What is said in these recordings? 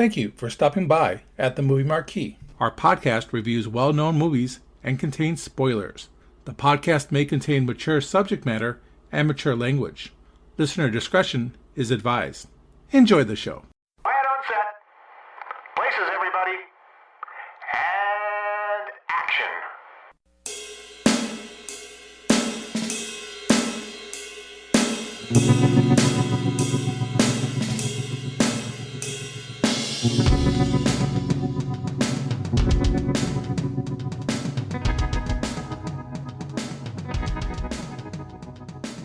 Thank you for stopping by at the Movie Marquee. Our podcast reviews well-known movies and contains spoilers. The podcast may contain mature subject matter and mature language. Listener discretion is advised. Enjoy the show. Quiet on set. Places, everybody. And action.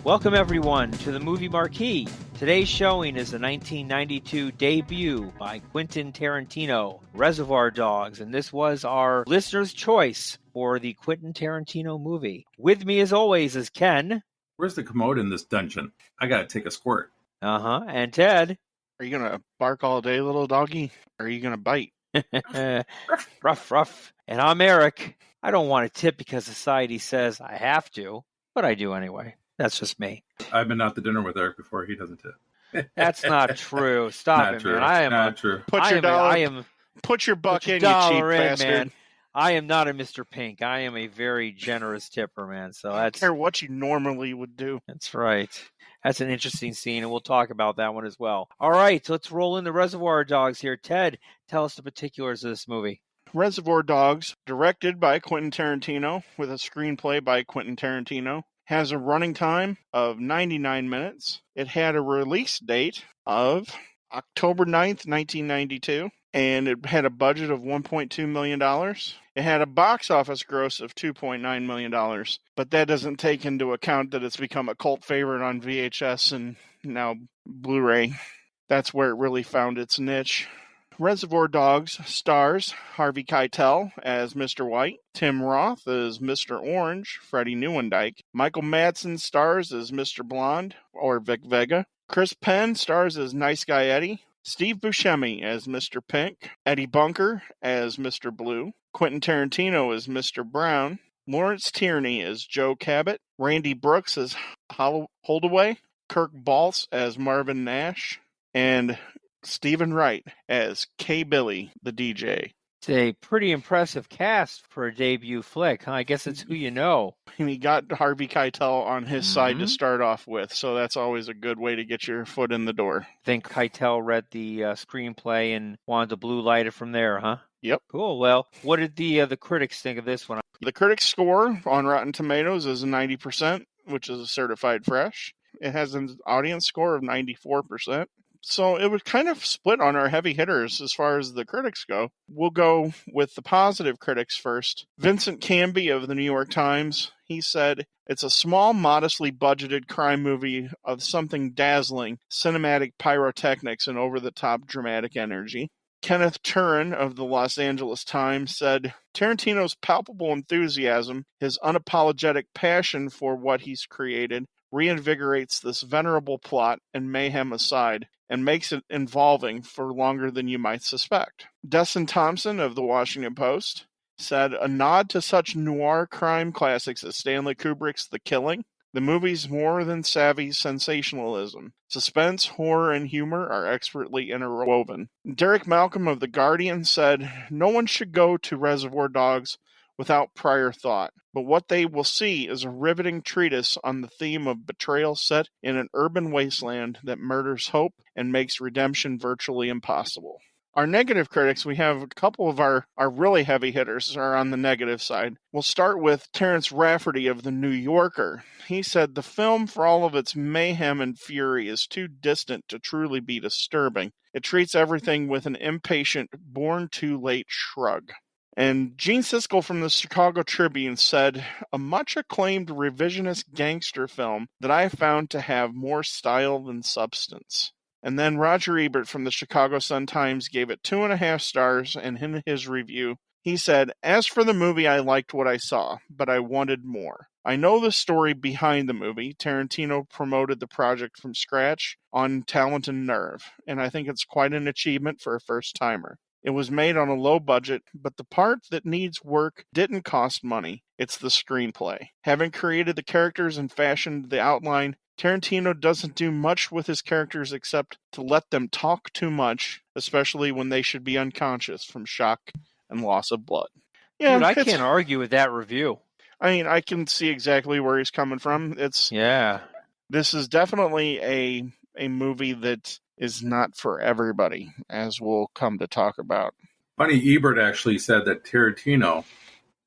Welcome everyone to the Movie Marquee. Today's showing is the 1992 debut by Quentin Tarantino, Reservoir Dogs, and this was our listener's choice for the Quentin Tarantino movie. With me as always is Ken. Where's the commode in this dungeon? I gotta take a squirt. And Ted. Are you gonna bark all day, little doggy? Or are you gonna bite? Ruff. And I'm Eric. I don't want to tip because society says I have to, but I do anyway. That's just me. I've been out to dinner with Eric before. He doesn't tip. That's not true. Stop it, man. I am not true. Put your buck in, you cheap bastard. Man. I am not a Mr. Pink. I am a very generous tipper, man. So I don't care what you normally would do. That's right. That's an interesting scene, and we'll talk about that one as well. All right, let's roll in the Reservoir Dogs here. Ted, tell us the particulars of this movie. Reservoir Dogs, directed by Quentin Tarantino, with a screenplay by Quentin Tarantino, has a running time of 99 minutes. It had a release date of October 9th, 1992, and it had a budget of $1.2 million. It had a box office gross of $2.9 million, but that doesn't take into account that it's become a cult favorite on VHS and now Blu-ray. That's where it really found its niche. Reservoir Dogs stars Harvey Keitel as Mr. White, Tim Roth as Mr. Orange, Freddie Neuwendyke, Michael Madsen stars as Mr. Blonde, or Vic Vega, Chris Penn stars as Nice Guy Eddie, Steve Buscemi as Mr. Pink, Eddie Bunker as Mr. Blue, Quentin Tarantino as Mr. Brown, Lawrence Tierney as Joe Cabot, Randy Brooks as Holdaway, Kirk Baltz as Marvin Nash, and Stephen Wright as K. Billy, the DJ. It's a pretty impressive cast for a debut flick, huh? I guess it's who you know. And he got Harvey Keitel on his side to start off with, so that's always a good way to get your foot in the door. I think Keitel read the screenplay and wanted to blue light it from there, huh? Yep. Cool. Well, what did the critics think of this one? The critics' score on Rotten Tomatoes is 90%, which is a certified fresh. It has an audience score of 94%. So it was kind of split on our heavy hitters as far as the critics go. We'll go with the positive critics first. Vincent Canby of the New York Times, he said, "It's a small, modestly budgeted crime movie of something dazzling, cinematic pyrotechnics and over-the-top dramatic energy." Kenneth Turin of the Los Angeles Times said, "Tarantino's palpable enthusiasm, his unapologetic passion for what he's created, reinvigorates this venerable plot and mayhem aside, and makes it involving for longer than you might suspect." Desson Thompson of the Washington Post said, "A nod to such noir crime classics as Stanley Kubrick's The Killing. The movie's more than savvy sensationalism. Suspense, horror, and humor are expertly interwoven." Derek Malcolm of The Guardian said, "No one should go to Reservoir Dogs without prior thought, but what they will see is a riveting treatise on the theme of betrayal set in an urban wasteland that murders hope and makes redemption virtually impossible." Our negative critics, we have a couple of our really heavy hitters are on the negative side. We'll start with Terrence Rafferty of The New Yorker. He said, "The film, for all of its mayhem and fury, is too distant to truly be disturbing. It treats everything with an impatient, born-too-late shrug." And Gene Siskel from the Chicago Tribune said, "A much-acclaimed revisionist gangster film that I found to have more style than substance." And then Roger Ebert from the Chicago Sun-Times gave it 2.5 stars, and in his review, he said, "As for the movie, I liked what I saw, but I wanted more. I know the story behind the movie. Tarantino promoted the project from scratch on talent and nerve, and I think it's quite an achievement for a first-timer. It was made on a low budget, but the part that needs work didn't cost money. It's the screenplay. Having created the characters and fashioned the outline, Tarantino doesn't do much with his characters except to let them talk too much, especially when they should be unconscious from shock and loss of blood. Yeah, Dude, I can't argue with that review. I mean, I can see exactly where he's coming from. This is definitely a movie that is not for everybody, as we'll come to talk about. Funny, Ebert actually said that Tarantino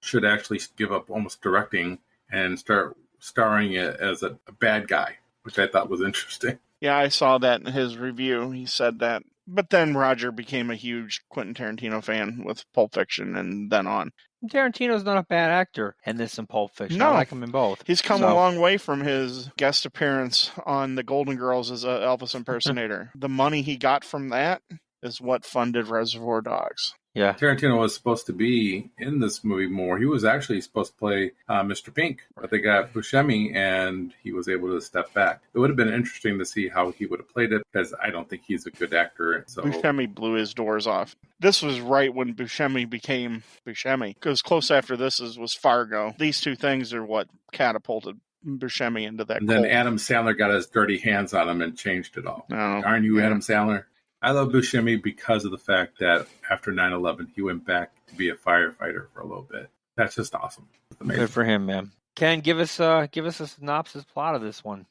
should actually give up almost directing and start starring it as a bad guy, which I thought was interesting. Yeah, I saw that in his review. He said that. But then Roger became a huge Quentin Tarantino fan with Pulp Fiction and then on. Tarantino's not a bad actor in this and Pulp Fiction. No. I like him in both. He's come a long way from his guest appearance on The Golden Girls as an Elvis impersonator. The money he got from that is what funded Reservoir Dogs. Yeah. Tarantino was supposed to be in this movie more. He was actually supposed to play Mr. Pink, but they got Buscemi, and he was able to step back. It would have been interesting to see how he would have played it, because I don't think he's a good actor. So Buscemi blew his doors off. This was right when Buscemi became Buscemi, because close after this was Fargo. These two things are what catapulted Buscemi into that. And then cult. Adam Sandler got his dirty hands on him and changed it all. Oh, Aren't you, yeah. Adam Sandler? I love Buscemi because of the fact that after 9/11, he went back to be a firefighter for a little bit. That's just awesome. Good for him, man. Ken, give us a synopsis plot of this one.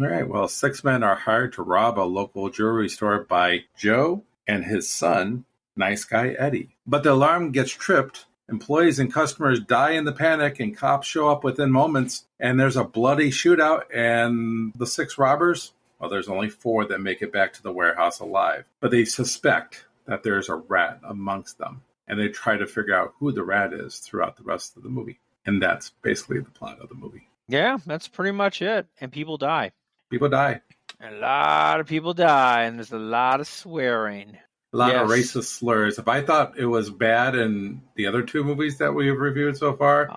All right. Well, 6 men are hired to rob a local jewelry store by Joe and his son, Nice Guy Eddie. But the alarm gets tripped. Employees and customers die in the panic, and cops show up within moments. And there's a bloody shootout, and the 6 robbers, well, there's only 4 that make it back to the warehouse alive. But they suspect that there's a rat amongst them, and they try to figure out who the rat is throughout the rest of the movie. And that's basically the plot of the movie. Yeah, that's pretty much it. And people die. People die. A lot of people die, and there's a lot of swearing. A lot of racist slurs. If I thought it was bad in the other 2 movies that we have reviewed so far,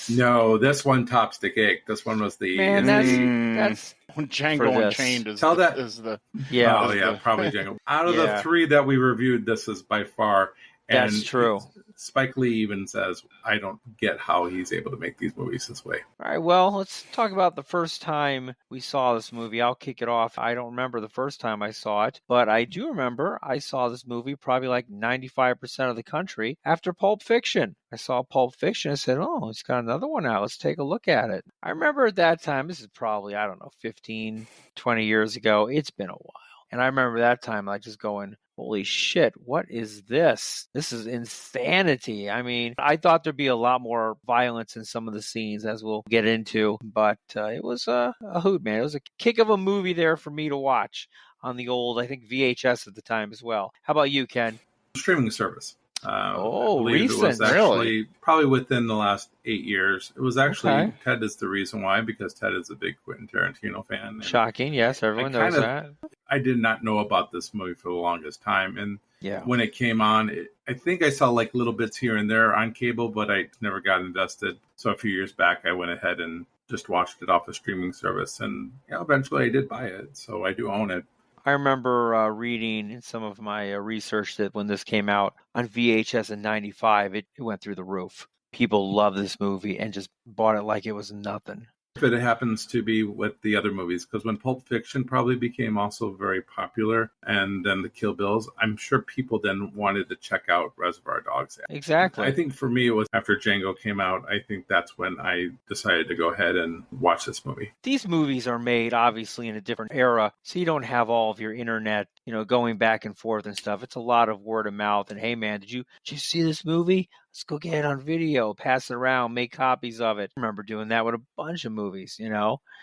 no, this one tops the cake. This one was the... Man, that's when Django Unchained is probably Django. Out of the 3 that we reviewed, this is by far... And that's true. Spike Lee even says, I don't get how he's able to make these movies this way. All right, well, let's talk about the first time we saw this movie. I'll kick it off. I don't remember the first time I saw it, but I do remember I saw this movie probably like 95% of the country after Pulp Fiction. I saw Pulp Fiction and said, oh, it's got another one out. Let's take a look at it. I remember at that time, this is probably, 15, 20 years ago. It's been a while. And I remember that time like just going, holy shit, what is this? This is insanity. I mean, I thought there'd be a lot more violence in some of the scenes, as we'll get into, but it was a hoot, man. It was a kick of a movie there for me to watch on the old, I think, VHS at the time as well. How about you, Ken? Streaming service. Recent, it was actually probably within the last 8 years. It was actually Ted is the reason why, because Ted is a big Quentin Tarantino fan. Shocking, yes, everyone knows that. I did not know about this movie for the longest time, and when it came on, I think I saw like little bits here and there on cable, but I never got invested. So a few years back, I went ahead and just watched it off the streaming service, and eventually I did buy it, so I do own it. I remember reading in some of my research that when this came out on VHS in 95, it went through the roof. People loved this movie and just bought it like it was nothing. If it happens to be with the other movies, because when Pulp Fiction probably became also very popular, and then the Kill Bills, I'm sure people then wanted to check out Reservoir Dogs. Exactly. I think for me, it was after Django came out, I think that's when I decided to go ahead and watch this movie. These movies are made, obviously, in a different era, so you don't have all of your internet, going back and forth and stuff. It's a lot of word of mouth, and hey, man, did you see this movie? Let's go get it on video, pass it around, make copies of it. I remember doing that with a bunch of movies,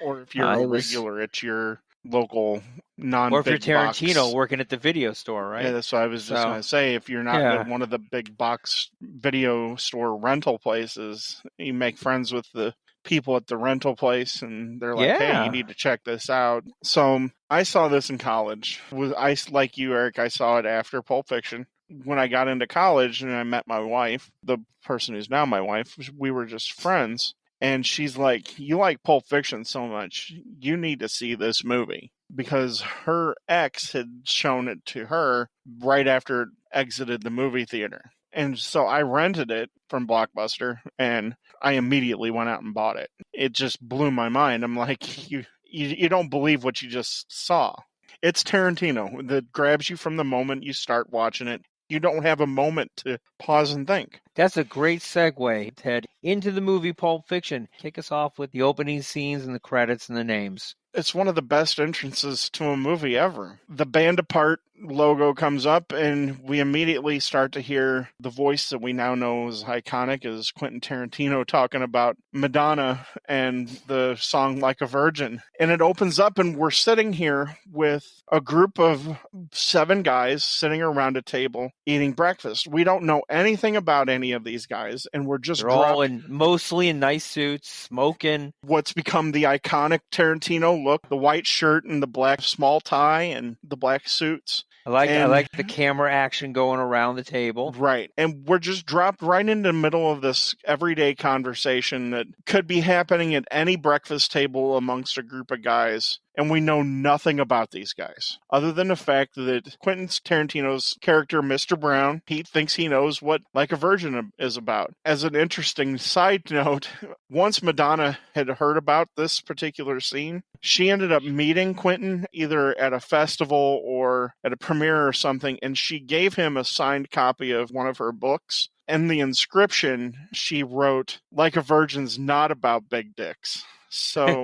Or if you're a regular at your local non-big or if you're Tarantino box. working at the video store, right? Yeah, that's what I was just going to say. If you're not one of the big box video store rental places, you make friends with the people at the rental place, and they're like, hey, you need to check this out. So I saw this in college. Like you, Eric, I saw it after Pulp Fiction. When I got into college and I met my wife, the person who's now my wife, we were just friends. And she's like, you like Pulp Fiction so much, you need to see this movie. Because her ex had shown it to her right after it exited the movie theater. And so I rented it from Blockbuster, and I immediately went out and bought it. It just blew my mind. I'm like, you don't believe what you just saw. It's Tarantino that grabs you from the moment you start watching it. You don't have a moment to pause and think. That's a great segue, Ted, into the movie Pulp Fiction. Kick us off with the opening scenes and the credits and the names. It's one of the best entrances to a movie ever. The Band Apart logo comes up, and we immediately start to hear the voice that we now know is iconic, is Quentin Tarantino talking about Madonna and the song Like a Virgin. And it opens up, and we're sitting here with a group of 7 guys sitting around a table eating breakfast. We don't know anything about any of these guys, and we're just all mostly in nice suits, smoking. What's become the iconic Tarantino look, the white shirt and the black small tie and the black suits. I like the camera action going around the table. Right. And we're just dropped right into the middle of this everyday conversation that could be happening at any breakfast table amongst a group of guys. And we know nothing about these guys, other than the fact that Quentin Tarantino's character, Mr. Brown, he thinks he knows what Like a Virgin is about. As an interesting side note, once Madonna had heard about this particular scene, she ended up meeting Quentin either at a festival or at a premiere or something, and she gave him a signed copy of one of her books. And the inscription, she wrote, Like a Virgin's not about big dicks. So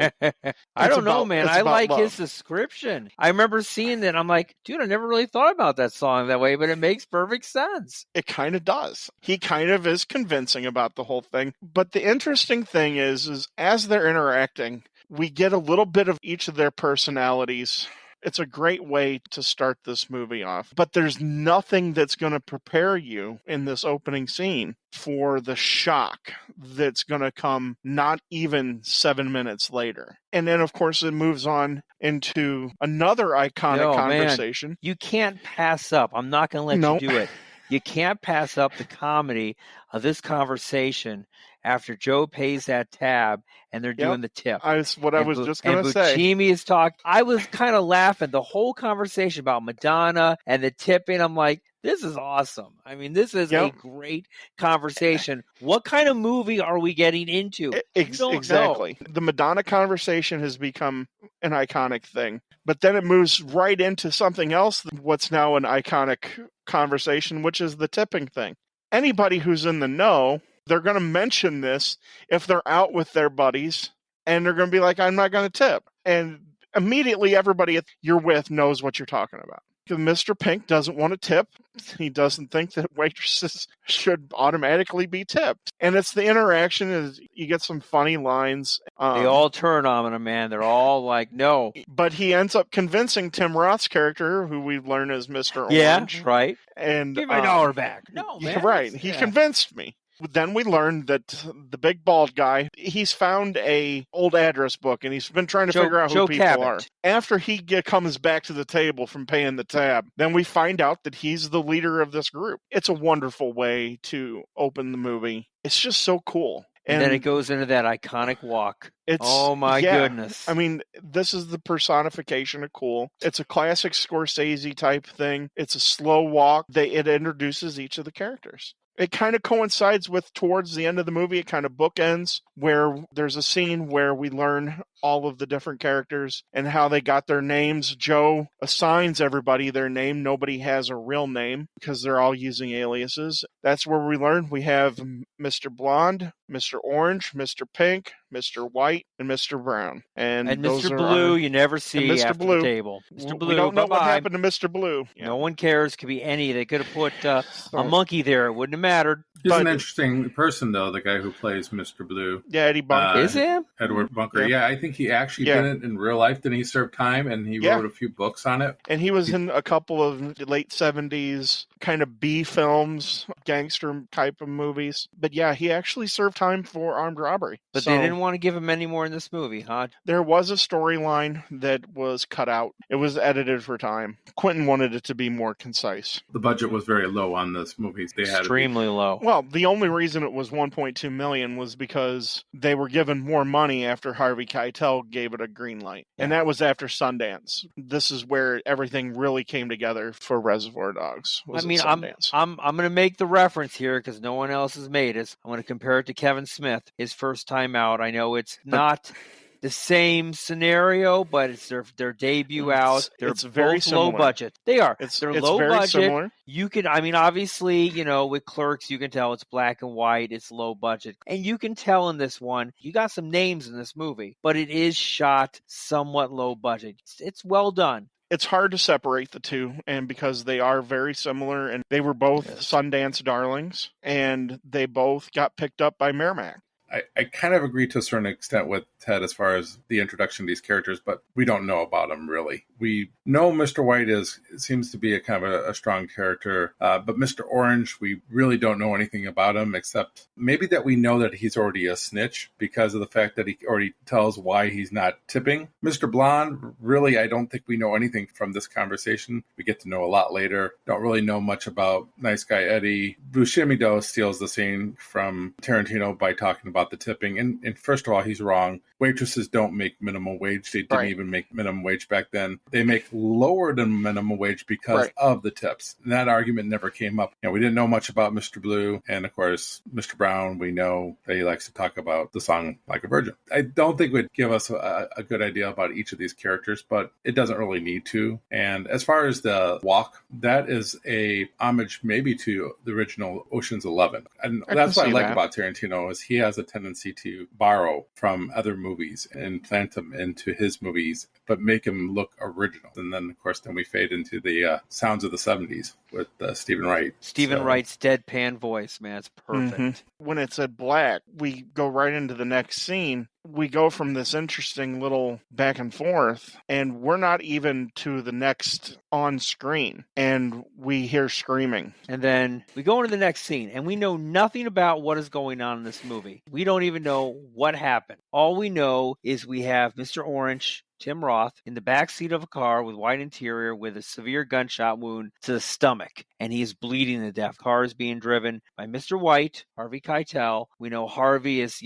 I don't know, man. I like his description. I remember seeing that. I'm like, dude, I never really thought about that song that way, but it makes perfect sense. It kind of does. He kind of is convincing about the whole thing. But the interesting thing is as they're interacting, we get a little bit of each of their personalities. It's a great way to start this movie off. But there's nothing that's going to prepare you in this opening scene for the shock that's going to come not even 7 minutes later. And then, of course, it moves on into another iconic conversation. Man, you can't pass up. I'm not going to let you do it. You can't pass up the comedy of this conversation after Joe pays that tab and they're doing the tip. That's what I was just going to say. Buscemi is talking. I was kind of laughing the whole conversation about Madonna and the tipping. I'm like, this is awesome. I mean, this is a great conversation. What kind of movie are we getting into? Exactly. The Madonna conversation has become an iconic thing. But then it moves right into something else, what's now an iconic conversation, which is the tipping thing. Anybody who's in the know, they're going to mention this if they're out with their buddies, and they're going to be like, I'm not going to tip. And immediately everybody you're with knows what you're talking about. Mr. Pink doesn't want to tip. He doesn't think that waitresses should automatically be tipped. And it's the interaction. Is you get some funny lines. They all turn on him, man. They're all like, no. But he ends up convincing Tim Roth's character, who we learn as Mr. Orange. Yeah, right. And give me $1 back. No, man. Right. He convinced me. Then we learned that the big bald guy, he's found a old address book, and he's been trying to figure out who people are. After he comes back to the table from paying the tab, then we find out that he's the leader of this group. It's a wonderful way to open the movie. It's just so cool. And then it goes into that iconic walk. Oh, my goodness. I mean, this is the personification of cool. It's a classic Scorsese type thing. It's a slow walk. It introduces each of the characters. It kind of coincides with towards the end of the movie. It kind of bookends where there's a scene where we learn all of the different characters and how they got their names. Joe assigns everybody their name. Nobody has a real name because they're all using aliases. That's where we learn we have Mr. Blonde, Mr. Orange, Mr. Pink, Mr. White, and Mr. Brown. And Mr. Blue, you never see after the table. Mr. Blue, we don't know what happened to Mr. Blue. Yeah. No one cares. Could be any. They could have put a monkey there. It wouldn't have mattered. He's an interesting person, though, the guy who plays Mr. Blue. Yeah, Eddie Bunker. Is him? Edward Bunker. Yeah, I think he actually did it in real life. Didn't he serve time? And he wrote a few books on it. And he was in a couple of late 70s kind of B films, gangster type of movies. But yeah, he actually served time for armed robbery. But they didn't want to give him any more in this movie, huh? There was a storyline that was cut out. It was edited for time. Quentin wanted it to be more concise. The budget was very low on this movie. They had extremely low. Well, the only reason it was 1.2 million was because they were given more money after Harvey Keitel gave it a green light. Yeah. And that was after Sundance. This is where everything really came together for Reservoir Dogs. Was at Sundance. I'm going to make the reference here because no one else has made it. I'm going to compare it to Kevin Smith, his first time out. I know it's not the same scenario, but it's their debut out. They're very both similar. low budget. They are. They're low very budget. Similar. You can, obviously, with Clerks, you can tell it's black and white. It's low budget. And you can tell in this one, you got some names in this movie, but it is shot somewhat low budget. It's well done. It's hard to separate the two, and because they are very similar, and they were both Sundance darlings, and they both got picked up by Merrimack. I kind of agree to a certain extent with Ted as far as the introduction of these characters, but we don't know about them really. We know Mr. White seems to be a kind of a strong character, but Mr. Orange, we really don't know anything about him except maybe that we know that he's already a snitch because of the fact that he already tells why he's not tipping. Mr. Blonde, really, I don't think we know anything from this conversation. We get to know a lot later. Don't really know much about Nice Guy Eddie. Buscemi steals the scene from Tarantino by talking about the tipping. And first of all, he's wrong. Waitresses don't make minimum wage. They didn't even make minimum wage back then. They make lower than minimum wage because of the tips. And that argument never came up. We didn't know much about Mr. Blue. And of course, Mr. Brown, we know that he likes to talk about the song Like a Virgin. I don't think it would give us a good idea about each of these characters, but it doesn't really need to. And as far as the walk, that is a homage maybe to the original Ocean's 11. And that's what I like about Tarantino is he has a tendency to borrow from other movies and plant them into his movies, but make them look original. And then, of course, we fade into the sounds of the 70s with Stephen Wright. Stephen Wright's deadpan voice, man, it's perfect. Mm-hmm. When it's at black, we go right into the next scene. We go from this interesting little back and forth, and we're not even to the next on screen, and we hear screaming. And then we go into the next scene, and we know nothing about what is going on in this movie. We don't even know what happened. All we know is we have Mr. Orange, Tim Roth, in the back seat of a car with white interior with a severe gunshot wound to the stomach, and he is bleeding to death. Car is being driven by Mr. White, Harvey Keitel. We know Harvey is,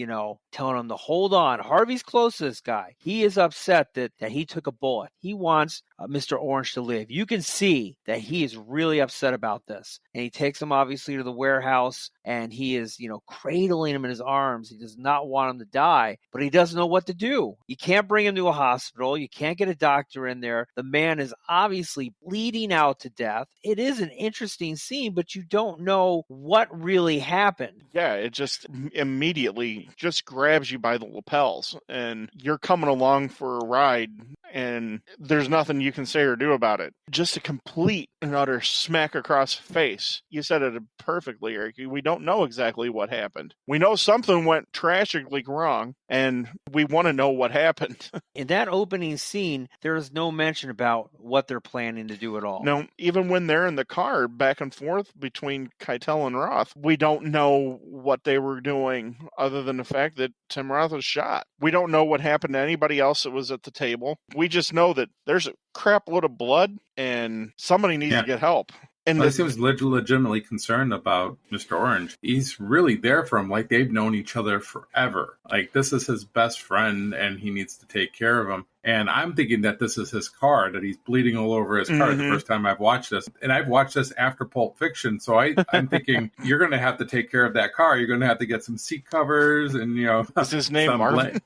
telling him to hold on. Harvey's close to this guy. He is upset that he took a bullet. He wants Mr. Orange to live. You can see that he is really upset about this. And he takes him obviously to the warehouse, and he is, cradling him in his arms. He does not want him to die, but he doesn't know what to do. You can't bring him to a hospital. You can't get a doctor in there. The man is obviously bleeding out to death. It is an interesting scene, but you don't know what really happened. Yeah, it just immediately just grabs you by the lapels, and you're coming along for a ride, and there's nothing you can say or do about it. Just a complete and utter smack across the face. You said it perfectly, Eric. We don't know exactly what happened. We know something went tragically wrong, and we want to know what happened. In that opening scene, there is no mention about what they're planning to do at all. No, even when they're in the car back and forth between Keitel and Roth, we don't know what they were doing other than the fact that Tim Roth was shot. We don't know what happened to anybody else that was at the table. We just know that there's a crap load of blood and somebody needs to get help. And he seems legitimately concerned about Mr. Orange. He's really there for him, like they've known each other forever. Like this is his best friend, and he needs to take care of him. And I'm thinking that this is his car, that he's bleeding all over his car the first time I've watched this. And I've watched this after Pulp Fiction, so I'm thinking you're going to have to take care of that car. You're going to have to get some seat covers and, Is his name Marvin?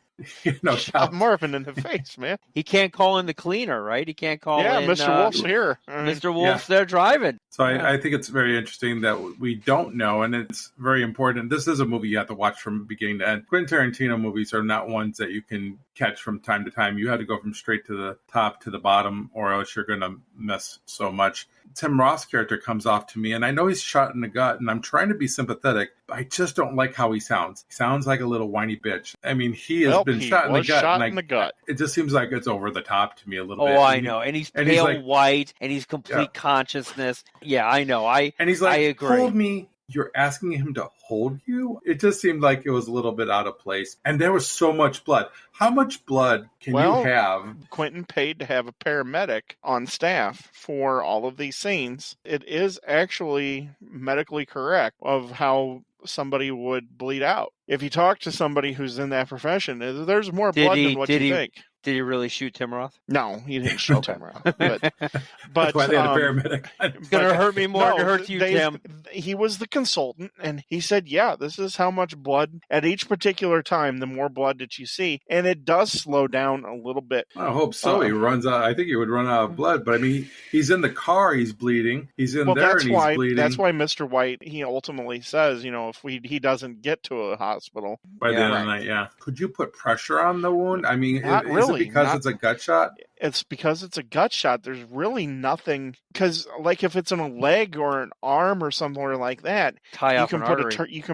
Shot Marvin in the face, man. He can't call in the cleaner, right? He can't call in. Mr. Wolf's here. Mr. Wolf's there driving. So I think it's very interesting that we don't know, and it's very important. This is a movie you have to watch from beginning to end. Quentin Tarantino movies are not ones that you can catch from time to time. You have to go from straight to the top to the bottom, or else you're going to miss so much. Tim Roth's character comes off to me, and I know he's shot in the gut, and I'm trying to be sympathetic, but I just don't like how he sounds. He sounds like a little whiny bitch. I mean, he has been shot in the gut. In the gut. It just seems like it's over the top to me a little bit. Oh, I know. And he's pale white, and he's complete consciousness. Yeah, I know. And he's like, I agree. Hold me. You're asking him to hold you? It just seemed like it was a little bit out of place. And there was so much blood. How much blood can you have? Quentin paid to have a paramedic on staff for all of these scenes. It is actually medically correct of how somebody would bleed out. If you talk to somebody who's in that profession, there's more blood than what you think. Did he really shoot Tim Roth? No, he didn't shoot Tim Roth. But That's why they had a paramedic. It's going to hurt me more than it hurts you, Tim. He was the consultant, and he said, yeah, this is how much blood at each particular time, the more blood that you see. And it does slow down a little bit. I hope so. He runs out. I think he would run out of blood. But, I mean, he's in the car. He's bleeding. He's in there and he's bleeding. That's why Mr. White, he ultimately says, if he doesn't get to a hospital. By the end of the night, yeah. Could you put pressure on the wound? I mean, Not really. Is it because it's a gut shot? It's because it's a gut shot. There's really nothing, because like if it's in a leg or an arm or somewhere like that, you can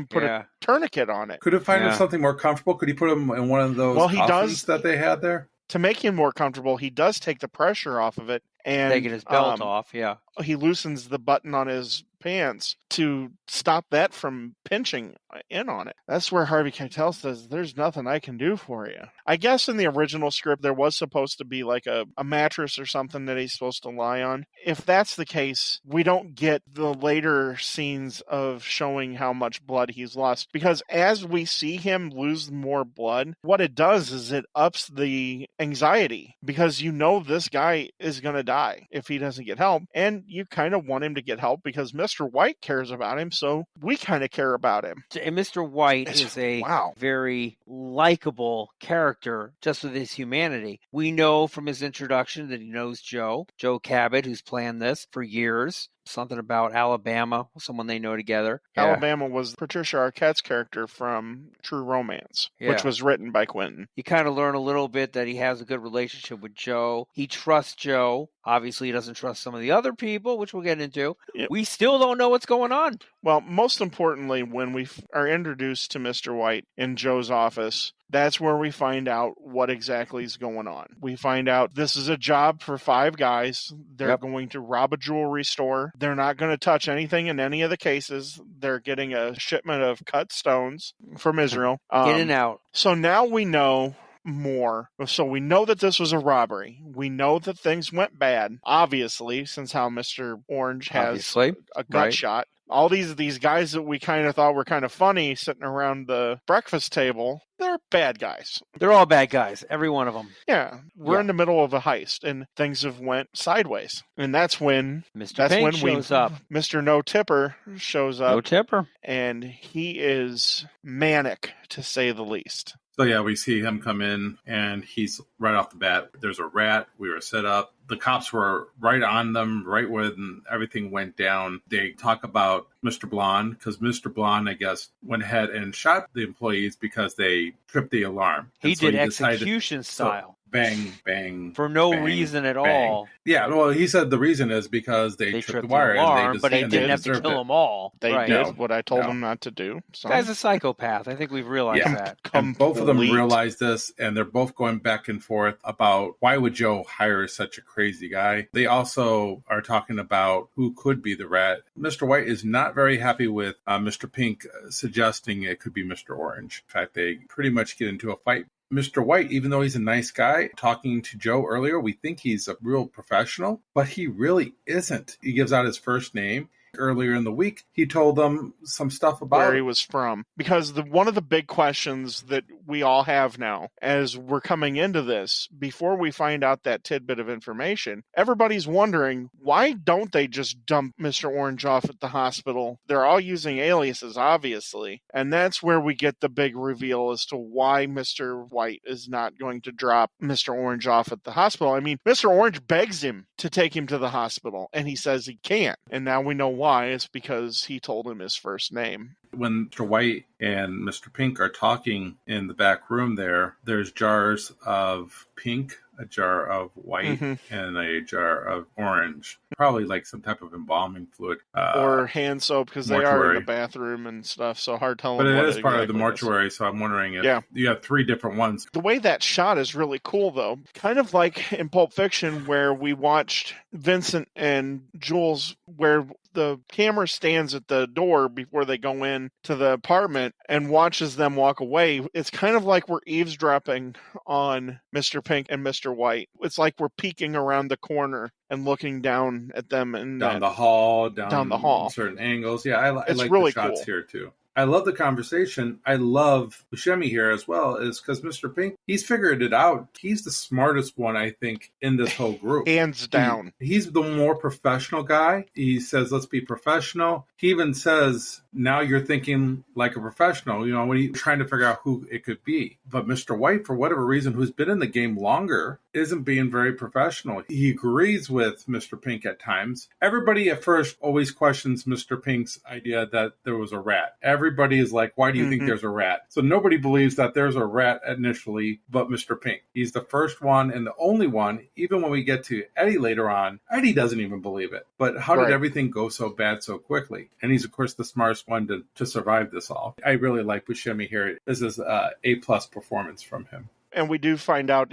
put a tourniquet on it. Could it find him something more comfortable? Could he put him in one of those coffins that they had there? To make him more comfortable, he does take the pressure off of it and taking his belt off. Yeah, he loosens the button on his pants to stop that from pinching in on it. That's where Harvey Keitel says, there's nothing I can do for you. I guess in the original script, there was supposed to be like a mattress or something that he's supposed to lie on. If that's the case, we don't get the later scenes of showing how much blood he's lost. Because as we see him lose more blood, what it does is it ups the anxiety. Because this guy is going to die if he doesn't get help. And you kind of want him to get help because Mr. White cares about him, so we kind of care about him. And Mr. White is a very likable character just with his humanity. We know from his introduction that he knows Joe Cabot, who's planned this for years. Something about Alabama, someone they know together. Yeah. Alabama was Patricia Arquette's character from True Romance, which was written by Quentin. You kind of learn a little bit that he has a good relationship with Joe. He trusts Joe. Obviously, he doesn't trust some of the other people, which we'll get into. Yep. We still don't know what's going on. Well, most importantly, when we are introduced to Mr. White in Joe's office, that's where we find out what exactly is going on. We find out this is a job for 5 guys. They're going to rob a jewelry store. They're not going to touch anything in any of the cases. They're getting a shipment of cut stones from Israel. In and out. So now we know more. So we know that this was a robbery. We know that things went bad, obviously, since how Mr. Orange has a gut shot. All these guys that we kind of thought were kind of funny sitting around the breakfast table, they're bad guys. They're all bad guys, every one of them. Yeah, we're in the middle of a heist, and things have went sideways. And that's when Mr. Pink shows up. Mr. No Tipper shows up. No Tipper. And he is manic, to say the least. So, yeah, we see him come in, and he's right off the bat. There's a rat. We were set up. The cops were right on them, right when everything went down. They talk about Mr. Blonde, because Mr. Blonde, I guess, went ahead and shot the employees because they tripped the alarm. He did execution style. Bang, bang. For no reason at all. Yeah, well, he said the reason is because they tripped the wire. Alarm, but he didn't have to kill them all. They did what I told them not to do. So. This guy's a psychopath. I think we've realized that. And both of them realize this, and they're both going back and forth about why would Joe hire such a crazy guy. They also are talking about who could be the rat. Mr. White is not very happy with Mr. Pink suggesting it could be Mr. Orange. In fact, they pretty much get into a fight. Mr. White, even though he's a nice guy, talking to Joe earlier, we think he's a real professional, but he really isn't. He gives out his first name. Earlier in the week, he told them some stuff about where he was from. Because one of the big questions that we all have now as we're coming into this, before we find out that tidbit of information, everybody's wondering, why don't they just dump Mr. Orange off at the hospital? They're all using aliases, obviously. And that's where we get the big reveal as to why Mr. White is not going to drop Mr. Orange off at the hospital. I mean, Mr. Orange begs him to take him to the hospital, and he says he can't. And now we know why. It's because he told him his first name. When Mr. White and Mr. Pink are talking in the back room there's jars of pink, a jar of white, and a jar of orange. Probably like some type of embalming fluid. Or hand soap, because they are in the bathroom and stuff, so hard telling. But it is part of the mortuary, so I'm wondering if you have 3 different ones. The way that shot is really cool, though. Kind of like in Pulp Fiction, where we watched Vincent and Jules, where the camera stands at the door before they go in to the apartment and watches them walk away. It's kind of like we're eavesdropping on Mr. Pink and Mr. White. It's like we're peeking around the corner and looking down at them and down the hall, down the hall, certain angles. Yeah, I like really the shots cool here too. I love the conversation. I love Buscemi here as well, is because Mr. Pink, he's figured it out. He's the smartest one, I think, in this whole group. Hands down. He's the more professional guy. He says, let's be professional. He even says, now you're thinking like a professional, when he's trying to figure out who it could be. But Mr. White, for whatever reason, who's been in the game longer, isn't being very professional. He agrees with Mr. Pink at times. Everybody at first always questions Mr. Pink's idea that there was a rat. Everybody is like, why do you think there's a rat? So nobody believes that there's a rat initially but Mr. Pink. He's the first one and the only one. Even when we get to Eddie later on, Eddie doesn't even believe it. But how did everything go so bad so quickly? And he's, of course, the smartest one to survive this all. I really like Buscemi here. This is a A-plus performance from him. And we do find out,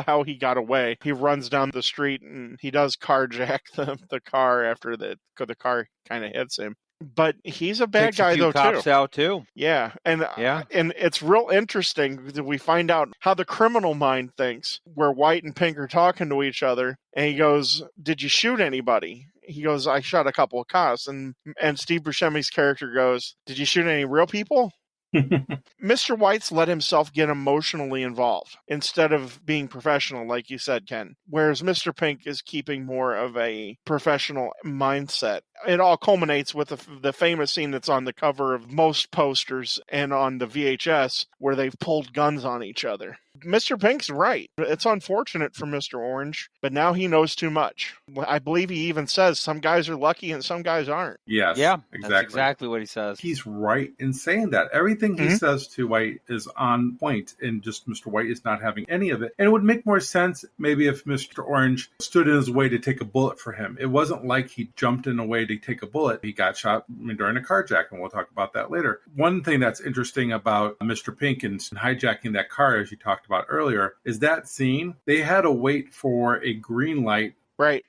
how he got away. He runs down the street and he does carjack the car after the car kind of hits him. But he's a bad guy, though, too. Cops out, too. Yeah. And it's real interesting that we find out how the criminal mind thinks, where White and Pink are talking to each other. And he goes, did you shoot anybody? He goes, I shot a couple of cops. And Steve Buscemi's character goes, did you shoot any real people? Mr. White's let himself get emotionally involved instead of being professional, like you said, Ken. Whereas Mr. Pink is keeping more of a professional mindset. It all culminates with the famous scene that's on the cover of most posters and on the VHS where they've pulled guns on each other. Mr. Pink's right. It's unfortunate for Mr. Orange, but now he knows too much. I believe he even says some guys are lucky and some guys aren't. Yes, yeah, exactly. That's exactly what he says. He's right in saying that. Everything he says to White is on point, and just Mr. White is not having any of it. And it would make more sense maybe if Mr. Orange stood in his way to take a bullet for him. It wasn't like he jumped in a way to take a bullet. He got shot during a carjack, and we'll talk about that later. One thing that's interesting about Mr. Pink and hijacking that car, as you talked about earlier, is that scene, they had to wait for a green light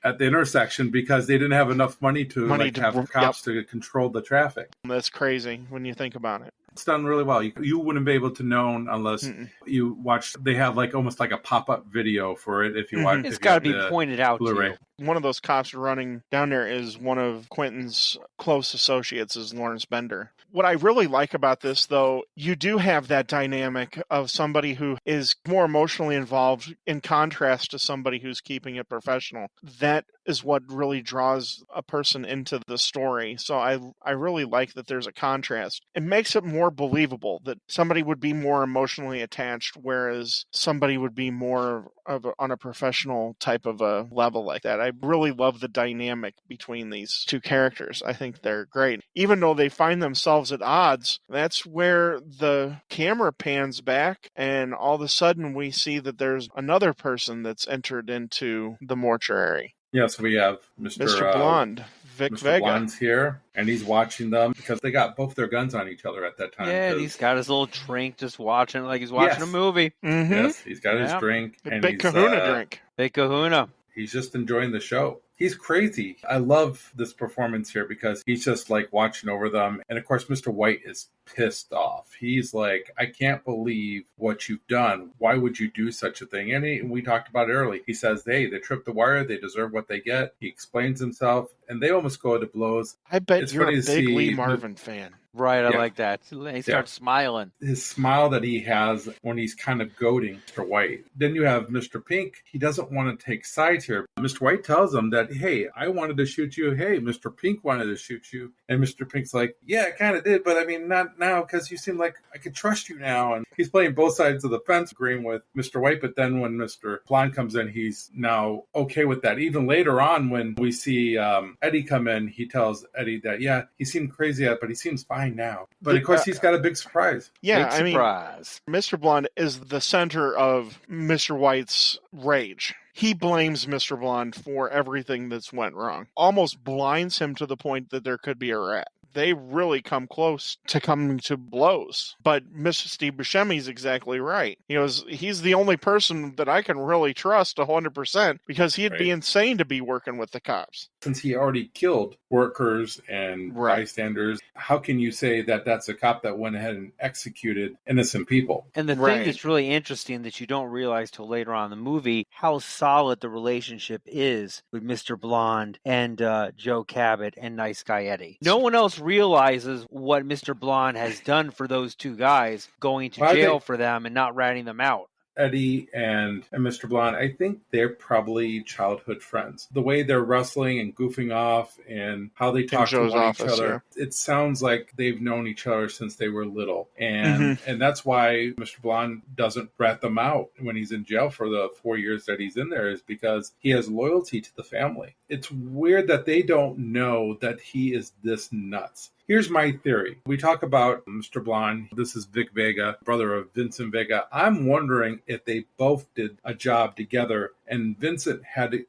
at the intersection because they didn't have enough money to have cops to control the traffic. That's crazy when you think about it. It's done really well. You wouldn't be able to know unless you watch. They have almost like a pop-up video for it if you watch. It's got to be pointed out Blu-ray. to you. One of those cops running down there is one of Quentin's close associates, is Lawrence Bender. What I really like about this, though, you do have that dynamic of somebody who is more emotionally involved in contrast to somebody who's keeping it professional. That is what really draws a person into the story. So I really like that there's a contrast. It makes it more believable that somebody would be more emotionally attached, whereas somebody would be more on a professional type of a level like that. I really love the dynamic between these two characters. I think they're great. Even though they find themselves at odds, that's where the camera pans back and all of a sudden we see that there's another person that's entered into the mortuary. Yes, we have Mr. Blonde. Vic Mr. Vega. Blonde's here, and he's watching them because they got both their guns on each other at that time. Yeah, he's got his little drink, just watching like he's watching a movie. Mm-hmm. Yes, he's got his drink. And Big Kahuna drink. Big Kahuna. He's just enjoying the show. He's crazy. I love this performance here because he's just watching over them. And of course, Mr. White is pissed off. He's like, I can't believe what you've done. Why would you do such a thing? And we talked about it early. He says, hey, they tripped the wire. They deserve what they get. He explains himself and they almost go to blows. I bet you're a big Lee Marvin fan. Right, I like that. He starts smiling. His smile that he has when he's kind of goading Mr. White. Then you have Mr. Pink. He doesn't want to take sides here. Mr. White tells him that, hey, I wanted to shoot you. Hey, Mr. Pink wanted to shoot you. And Mr. Pink's like, yeah, I kind of did, but I mean, not now because you seem like I could trust you now. And he's playing both sides of the fence, agreeing with Mr. White. But then when Mr. Blonde comes in, he's now okay with that. Even later on, when we see Eddie come in, he tells Eddie that, yeah, he seemed crazy, but he seems fine now. But of course, he's got a big surprise. Yeah, big surprise. Mr. Blonde is the center of Mr. White's rage. He blames Mr. Blonde for everything that's went wrong. Almost blinds him to the point that there could be a rat. They really come close to coming to blows. But Mr. Steve Buscemi's exactly right. He goes, he's the only person that I can really trust 100% because he'd be insane to be working with the cops. Since he already killed workers and bystanders, how can you say that that's a cop that went ahead and executed innocent people? And the thing that's really interesting that you don't realize till later on in the movie, how solid the relationship is with Mr. Blonde and Joe Cabot and Nice Guy Eddie. No one else realizes what Mr. Blonde has done for those two guys, going to jail for them and not ratting them out. Eddie and Mr. Blonde, I think they're probably childhood friends. The way they're wrestling and goofing off and how they talk to each other, it sounds like they've known each other since they were little. And that's why Mr. Blonde doesn't rat them out when he's in jail for the 4 years that he's in there, is because he has loyalty to the family. It's weird that they don't know that he is this nuts. Here's my theory. We talk about Mr. Blonde. This is Vic Vega, brother of Vincent Vega. I'm wondering if they both did a job together, and Vincent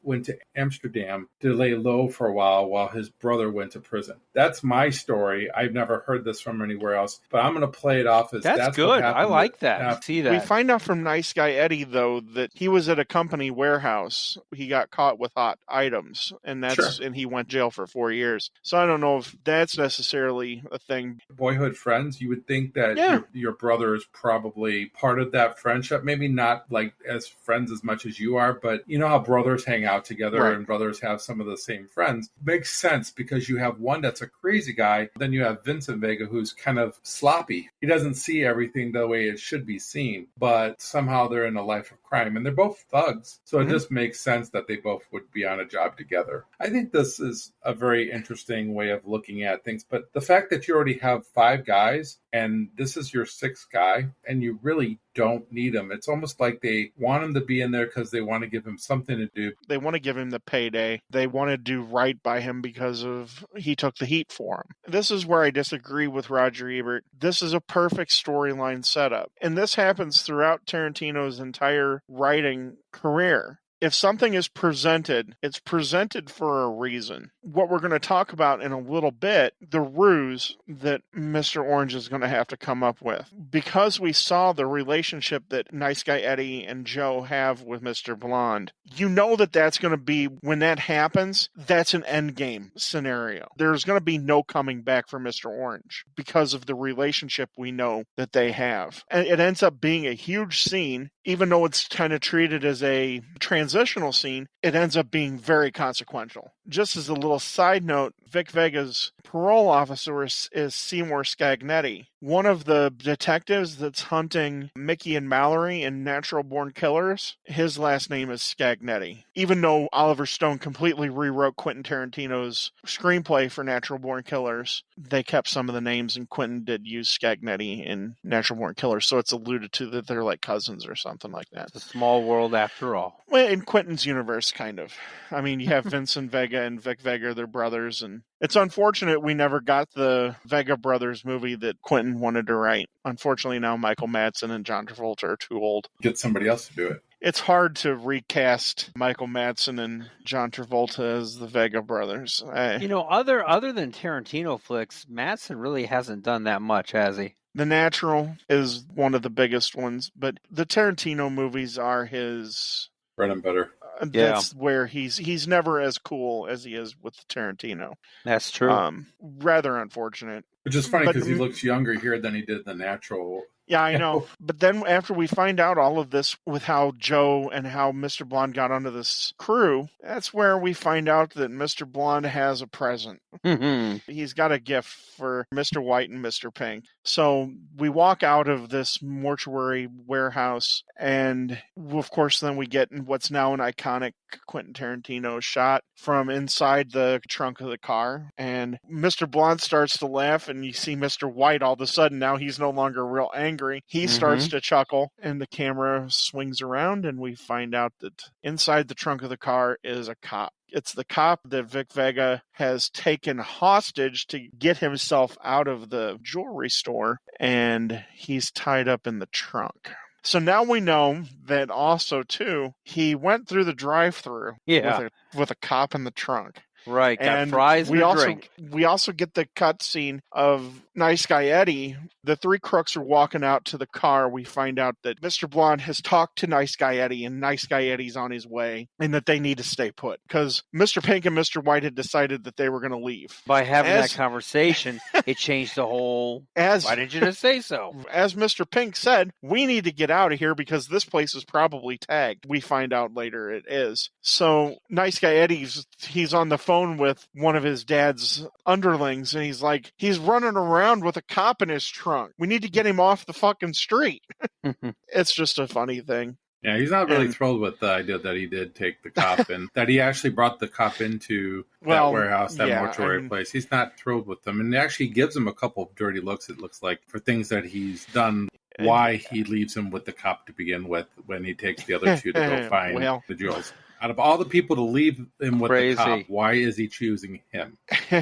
went to Amsterdam to lay low for a while his brother went to prison. That's my story. I've never heard this from anywhere else, but I'm going to play it off as that's good. What happened. I like that. See that. We find out from Nice Guy Eddie, though, that he was at a company warehouse. He got caught with hot items, and and he went to jail for 4 years. So I don't know if that's necessarily a thing. Boyhood friends, you would think that your brother is probably part of that friendship. Maybe not like as friends as much as you are, but you know how brothers hang out together and brothers have some of the same friends. Makes sense because you have one that's a crazy guy, then you have Vincent Vega who's kind of sloppy. He doesn't see everything the way it should be seen, but somehow they're in a life of crime and they're both thugs. So it just makes sense that they both would be on a job together. I think this is a very interesting way of looking at things, but the fact that you already have 5 guys and this is your 6th guy and you really don't need him. It's almost like they want him to be in there because they want to give him something to do. They want to give him the payday. They want to do right by him because he took the heat for him. This is where I disagree with Roger Ebert. This is a perfect storyline setup. And this happens throughout Tarantino's entire writing career. If something is presented, it's presented for a reason. What we're going to talk about in a little bit, the ruse that Mr. Orange is going to have to come up with. Because we saw the relationship that Nice Guy Eddie and Joe have with Mr. Blonde, you know that that's going to be, when that happens, that's an endgame scenario. There's going to be no coming back for Mr. Orange because of the relationship we know that they have. And it ends up being a huge scene, even though it's kind of treated as a transitional scene, it ends up being very consequential. Just as a little side note, Vic Vega's parole officer is Seymour Scagnetti, one of the detectives that's hunting Mickey and Mallory in Natural Born Killers. His last name is Scagnetti. Even though Oliver Stone completely rewrote Quentin Tarantino's screenplay for Natural Born Killers, they kept some of the names, and Quentin did use Scagnetti in Natural Born Killers, so it's alluded to that they're like cousins or something like that. It's a small world after all. Well, in Quentin's universe, kind of. I mean, you have Vincent Vega and Vic Vega, they're brothers, and it's unfortunate we never got the Vega brothers movie that Quentin wanted to write. Unfortunately, now Michael Madsen and John Travolta are too old. Get somebody else to do it. It's hard to recast Michael Madsen and John Travolta as the Vega brothers. Other than Tarantino flicks, Madsen really hasn't done that much, has he? The Natural is one of the biggest ones, but the Tarantino movies are his bread and butter. That's where he's never as cool as he is with Tarantino. That's true. Rather unfortunate. Which is funny because he looks younger here than he did The Natural. Yeah, I know. But then after we find out all of this with how Joe and how Mr. Blonde got onto this crew, that's where we find out that Mr. Blonde has a present. Mm-hmm. He's got a gift for Mr. White and Mr. Pink. So we walk out of this mortuary warehouse, and of course then we get what's now an iconic Quentin Tarantino shot from inside the trunk of the car. And Mr. Blonde starts to laugh, and you see Mr. White all of a sudden, now he's no longer real angry. He starts to chuckle, and the camera swings around, and we find out that inside the trunk of the car is a cop. It's the cop that Vic Vega has taken hostage to get himself out of the jewelry store, and he's tied up in the trunk. So now we know that also, too, he went through the drive-thru with a cop in the trunk. Right, got And fries and a drink. we also get the cutscene of Nice Guy Eddie. The three crooks are walking out to the car. We find out that Mr. Blonde has talked to Nice Guy Eddie, and Nice Guy Eddie's on his way, and that they need to stay put because Mr. Pink and Mr. White had decided that they were going to leave. By having that conversation, it changed the whole. Why didn't you just say so? As Mr. Pink said, we need to get out of here because this place is probably tagged. We find out later it is. So Nice Guy Eddie's he's on the phone with one of his dad's underlings, and he's like, he's running around with a cop in his trunk. We need to get him off the fucking street. It's just a funny thing. Yeah, he's not really thrilled with the idea that he did take the cop and that he actually brought the cop into that warehouse, that mortuary place. He's not thrilled with them. And actually gives him a couple of dirty looks, it looks like, for things that he's done. Why he leaves him with the cop to begin with when he takes the other two to go find the jewels. Out of all the people to leave him with the cop, why is he choosing him?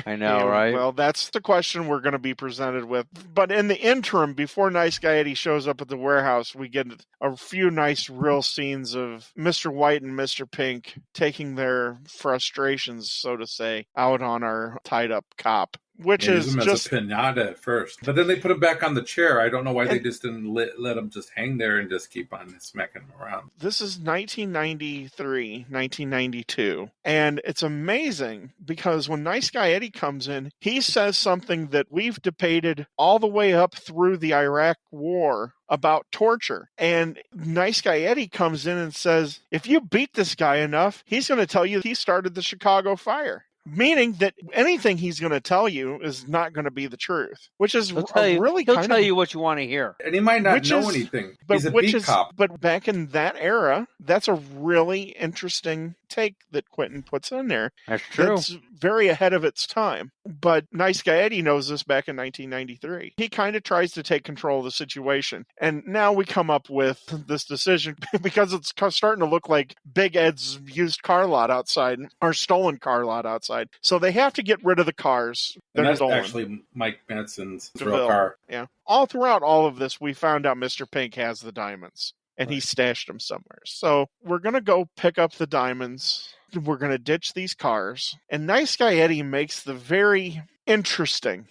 I know, right? Well, that's the question we're going to be presented with. But in the interim, before Nice Guy Eddie shows up at the warehouse, we get a few nice real scenes of Mr. White and Mr. Pink taking their frustrations, so to say, out on our tied-up cop. Which is him just as a pinata at first, but then they put him back on the chair. I don't know why they just didn't let him just hang there and just keep on smacking him around. This is 1993, 1992, and it's amazing because when Nice Guy Eddie comes in, he says something that we've debated all the way up through the Iraq War about torture. And Nice Guy Eddie comes in and says, if you beat this guy enough, he's going to tell you he started the Chicago fire. Meaning that anything he's going to tell you is not going to be the truth, which is he'll tell you what you want to hear. And he might not know anything. He's a beat cop. But back in that era, that's a really interesting take that Quentin puts in there. That's true. It's very ahead of its time. But Nice Guy Eddie knows this back in 1993. He kind of tries to take control of the situation. And now we come up with this decision because it's starting to look like Big Ed's used car lot outside, or stolen car lot outside. So they have to get rid of the cars. And that's actually Mike Manson's real car. Yeah. All throughout all of this, we found out Mr. Pink has the diamonds. And he stashed them somewhere. So we're going to go pick up the diamonds. We're going to ditch these cars. And Nice Guy Eddie makes the very interesting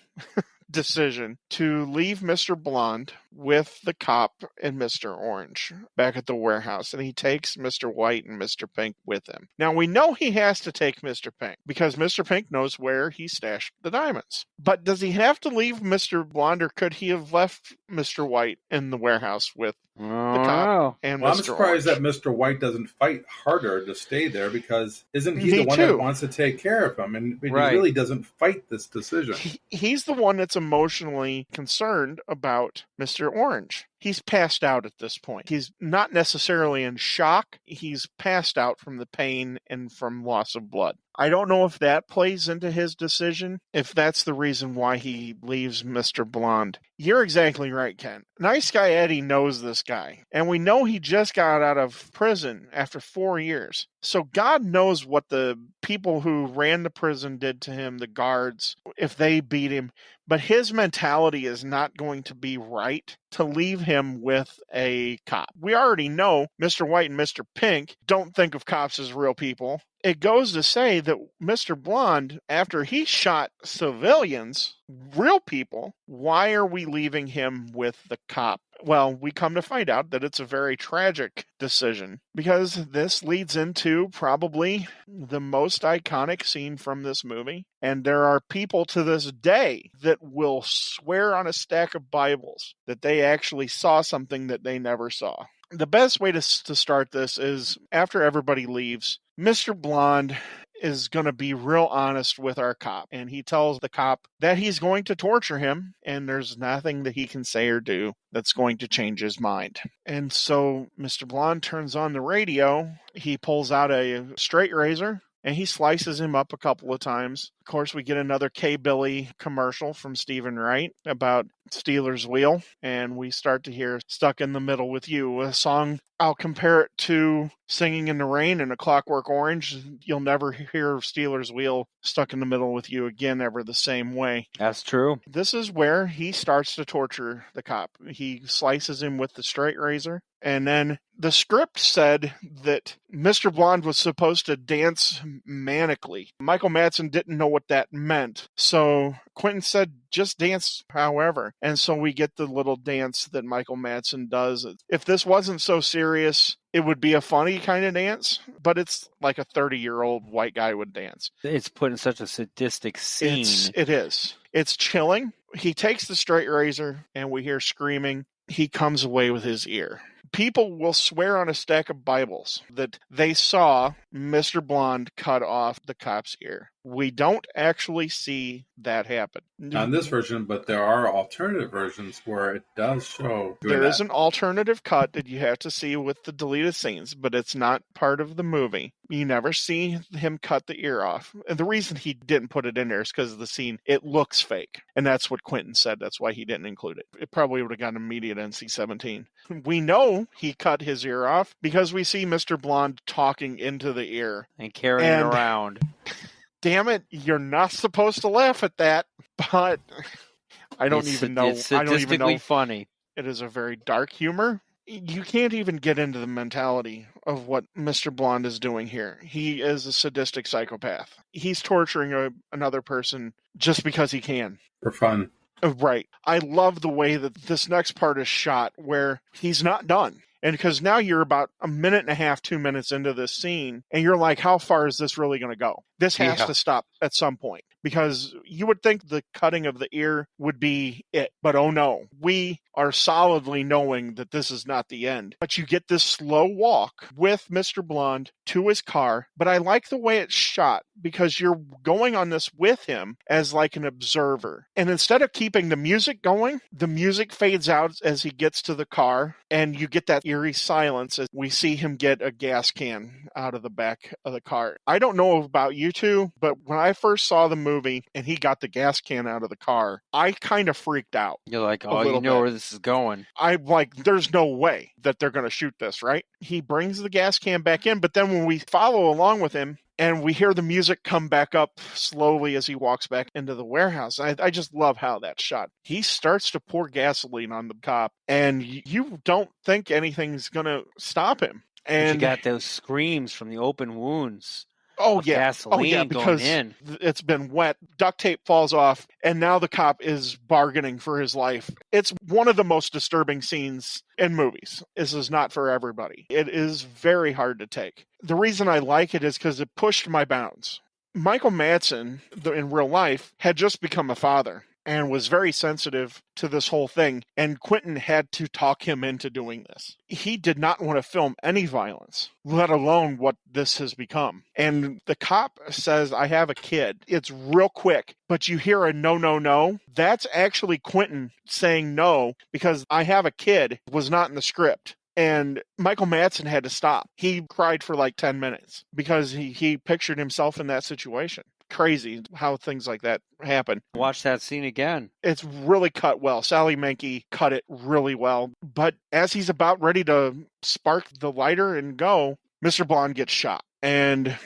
decision to leave Mr. Blonde with the cop and Mr. Orange back at the warehouse, and he takes Mr. White and Mr. Pink with him. Now, we know he has to take Mr. Pink because Mr. Pink knows where he stashed the diamonds. But does he have to leave Mr. Blonde, or could he have left Mr. White in the warehouse with the cop and Mr. I'm surprised Orange? that Mr. White doesn't fight harder to stay there, because isn't he the one that wants to take care of him? And he really doesn't fight this decision. He's the one that's emotionally concerned about Mr. Orange. He's passed out at this point. He's not necessarily in shock. He's passed out from the pain and from loss of blood. I don't know if that plays into his decision, if that's the reason why he leaves Mr. Blonde. You're exactly right, Ken. Nice Guy Eddie knows this guy, and we know he just got out of prison after 4 years. So God knows what the people who ran the prison did to him, the guards, if they beat him. But his mentality is not going to be right to leave him with a cop. We already know Mr. White and Mr. Pink don't think of cops as real people. It goes to say that Mr. Blonde, after he shot civilians, real people, why are we leaving him with the cop? Well, we come to find out that it's a very tragic decision, because this leads into probably the most iconic scene from this movie. And there are people to this day that will swear on a stack of Bibles that they actually saw something that they never saw. The best way to start this is after everybody leaves, Mr. Blonde is going to be real honest with our cop. And he tells the cop that he's going to torture him, and there's nothing that he can say or do that's going to change his mind. And so Mr. Blonde turns on the radio. He pulls out a straight razor, and he slices him up a couple of times, course, we get another K-Billy commercial from Stephen Wright about Stealers Wheel, and we start to hear Stuck in the Middle with You, a song I'll compare it to Singing in the Rain and A Clockwork Orange. You'll never hear Stealers Wheel, Stuck in the Middle with You again ever the same way. That's true. This is where he starts to torture the cop. He slices him with the straight razor. And then the script said that Mr. Blonde was supposed to dance manically. Michael Madsen didn't know what that meant. So Quentin said, just dance however. And so we get the little dance that Michael Madsen does. If this wasn't so serious, it would be a funny kind of dance, but it's like a 30-year-old white guy would dance. It's put in such a sadistic scene. It is. It's chilling. He takes the straight razor and we hear screaming. He comes away with his ear. People will swear on a stack of Bibles that they saw Mr. Blonde cut off the cop's ear. We don't actually see that happen. Not in this version, but there are alternative versions where it does show. There is an alternative cut that you have to see with the deleted scenes, but it's not part of the movie. You never see him cut the ear off. And the reason he didn't put it in there is because of the scene. It looks fake. And that's what Quentin said. That's why he didn't include it. It probably would have gotten immediate NC-17. We know he cut his ear off because we see Mr. Blonde talking into the ear. And carrying it around. Damn it, you're not supposed to laugh at that, but I don't even know. It's statistically funny. It is a very dark humor. You can't even get into the mentality of what Mr. Blonde is doing here. He is a sadistic psychopath. He's torturing another person just because he can. For fun. Right. I love the way that this next part is shot where he's not done. And because now you're about a minute and a half, 2 minutes into this scene, and you're like, how far is this really going to go? This has to stop at some point. Because you would think the cutting of the ear would be it. But oh no, we are solidly knowing that this is not the end. But you get this slow walk with Mr. Blonde to his car. But I like the way it's shot because you're going on this with him as like an observer. And instead of keeping the music going, the music fades out as he gets to the car. And you get that eerie silence as we see him get a gas can out of the back of the car. I don't know about you two, but when I first saw the movie and he got the gas can out of the car, I kind of freaked out. You're like, oh, you know where this is going. I'm like, there's no way that they're going to shoot this, right? He brings the gas can back in, but then when we follow along with him, and we hear the music come back up slowly as he walks back into the warehouse. I just love how that's shot. He starts to pour gasoline on the cop, and you don't think anything's going to stop him. And you got those screams from the open wounds. Oh yeah. Gasoline because going in. It's been wet. Duct tape falls off, and now the cop is bargaining for his life. It's one of the most disturbing scenes in movies. This is not for everybody. It is very hard to take. The reason I like it is because it pushed my bounds. Michael Madsen, in real life, had just become a father and was very sensitive to this whole thing, and Quentin had to talk him into doing this. He did not want to film any violence, let alone what this has become. And the cop says, I have a kid. It's real quick, but you hear a no, no, no. That's actually Quentin saying no, because I have a kid was not in the script. And Michael Madsen had to stop. He cried for like 10 minutes because he pictured himself in that situation. Crazy how things like that happen. Watch that scene again. It's really cut well. Sally Menke cut it really well. But as he's about ready to spark the lighter and go, Mr. Blonde gets shot. And